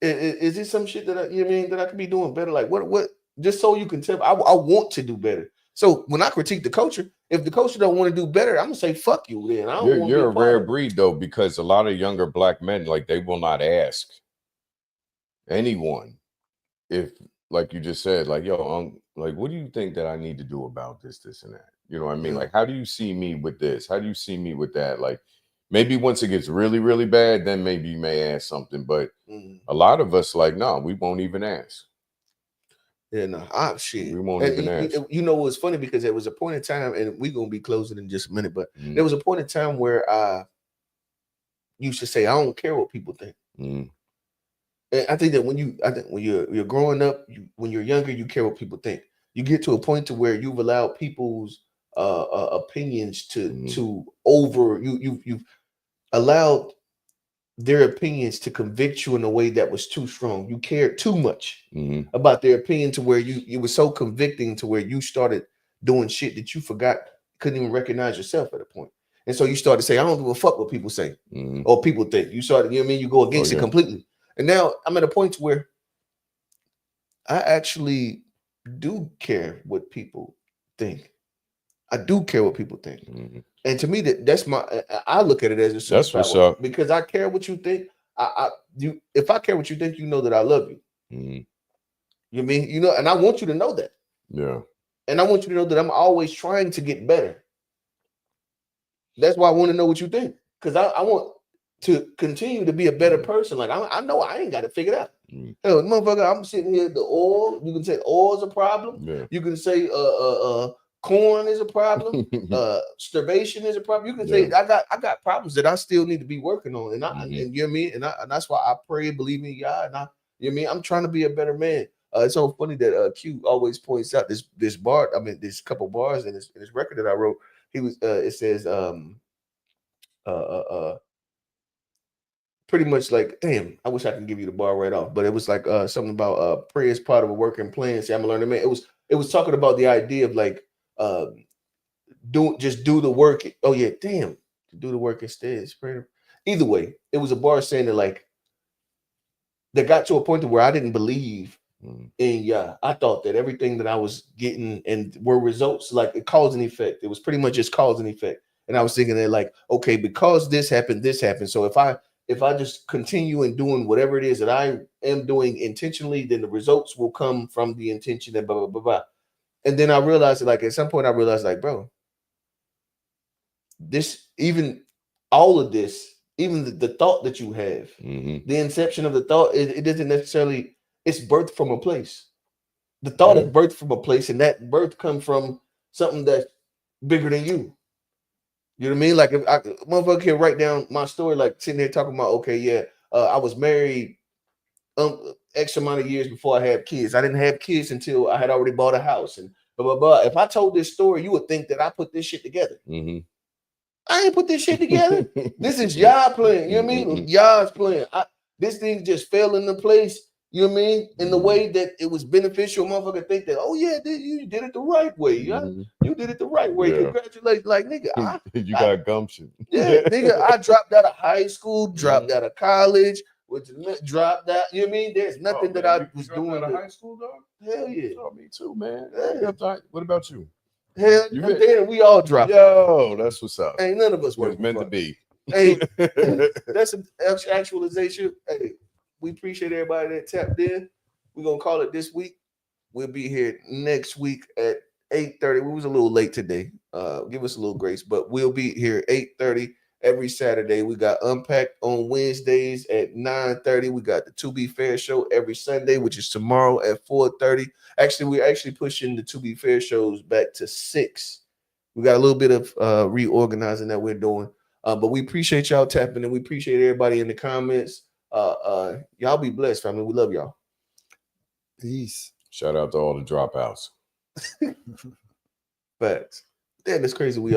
is this some shit that that I could be doing better? Like what? Just so you can tell, I want to do better. So when I critique the culture, if the culture don't want to do better, I'm gonna say fuck you. Then you're a rare breed though, because a lot of younger black men, like they will not ask anyone if, like you just said, like yo, like what do you think that I need to do about this, and that? You know what I mean? Like how do you see me with this? How do you see me with that? Like maybe once it gets really, really bad, then maybe you may ask something. But a lot of us, like, no, we won't even ask. Yeah, no, shit. We won't even ask. You know, it was funny because there was a point in time, and we're gonna be closing in just a minute, but there was a point in time where I used to say, I don't care what people think. And I think that when you're growing up, when you're younger, you care what people think. You get to a point to where you've allowed people's opinions to over you've allowed their opinions to convict you in a way that was too strong. You cared too much about their opinion to where it was so convicting to where you started doing shit that you forgot, couldn't even recognize yourself at a point. And so you started to say, I don't give a fuck what people say or people think. You started, you know what I mean? You go against it completely. And now I'm at a point where I actually do care what people think. I do care what people think. And to me, that's I look at it as a superpower. What's up. Because I care what you think. If I care what you think, you know that I love you. You mean, you know, and I want you to know that. Yeah. And I want you to know that I'm always trying to get better. That's why I want to know what you think. Because I want to continue to be a better person. Like I know I ain't got it figured out. Hell, motherfucker, I'm sitting here, the oil, you can say oil is a problem. Yeah. You can say corn is a problem. Starvation is a problem. You can say I got problems that I still need to be working on. And and you know what I mean? And that's why I pray and believe in God. And you know what I mean? I'm trying to be a better man. It's so funny that Q always points out this bar. I mean, this couple bars in this record that I wrote. He was it says pretty much like, damn, I wish I could give you the bar right off, but it was like something about prayer is part of a working plan. See, I'm learning, man. It was talking about the idea of like do the work. Oh yeah, damn, do the work instead. Either way, it was a bar saying that like that got to a point to where I didn't believe in I thought that everything that I was getting and were results, like it cause and effect. It was pretty much just cause and effect. And I was thinking that like, okay, because this happened. So if I just continue in doing whatever it is that I am doing intentionally, then the results will come from the intention and blah, blah, blah, blah. And then I realized that, like, at some point I realized, like, bro, all of this, even the thought that you have, the inception of the thought, it doesn't necessarily, it's birthed from a place. The thought is birthed from a place, and that birth comes from something that's bigger than you. You know what I mean? Like if motherfucker can write down my story, like sitting there talking about, okay, yeah, I was married X amount of years before I had kids. I didn't have kids until I had already bought a house and blah, blah, blah. If I told this story, you would think that I put this shit together. I ain't put this shit together. This is y'all playing. You know what I mean? Y'all's playing. This thing just fell into place. You know what I mean? In the way that it was beneficial. Motherfucker think that, oh yeah, you did it the right way. You did it the right way. Yeah. Congratulations. Like, nigga, you got gumption. Yeah, nigga, I dropped out of high school, dropped out of college, dropped out. You know what I mean? There's nothing that I was doing. Out of high school, dog? Hell yeah. Oh, me too, man. Yeah. What about you? Hell, then we all drop. Yo, that's what's up. Ain't none of us was meant to be. Hey, that's an actualization. Hey, we appreciate everybody that tapped in. We're gonna call it this week. We'll be here next week at 8:30. We was a little late today. Give us a little grace, but we'll be here 8:30 every Saturday. We got Unpacked on Wednesdays at 9:30. We got the To Be Fair show every Sunday, which is tomorrow at 4:30. Actually, we're pushing the To Be Fair shows back to 6. We got a little bit of reorganizing that we're doing. But we appreciate y'all tapping and we appreciate everybody in the comments. Y'all be blessed, family. We love y'all. Peace. Shout out to all the dropouts. Facts. Damn, it's crazy. We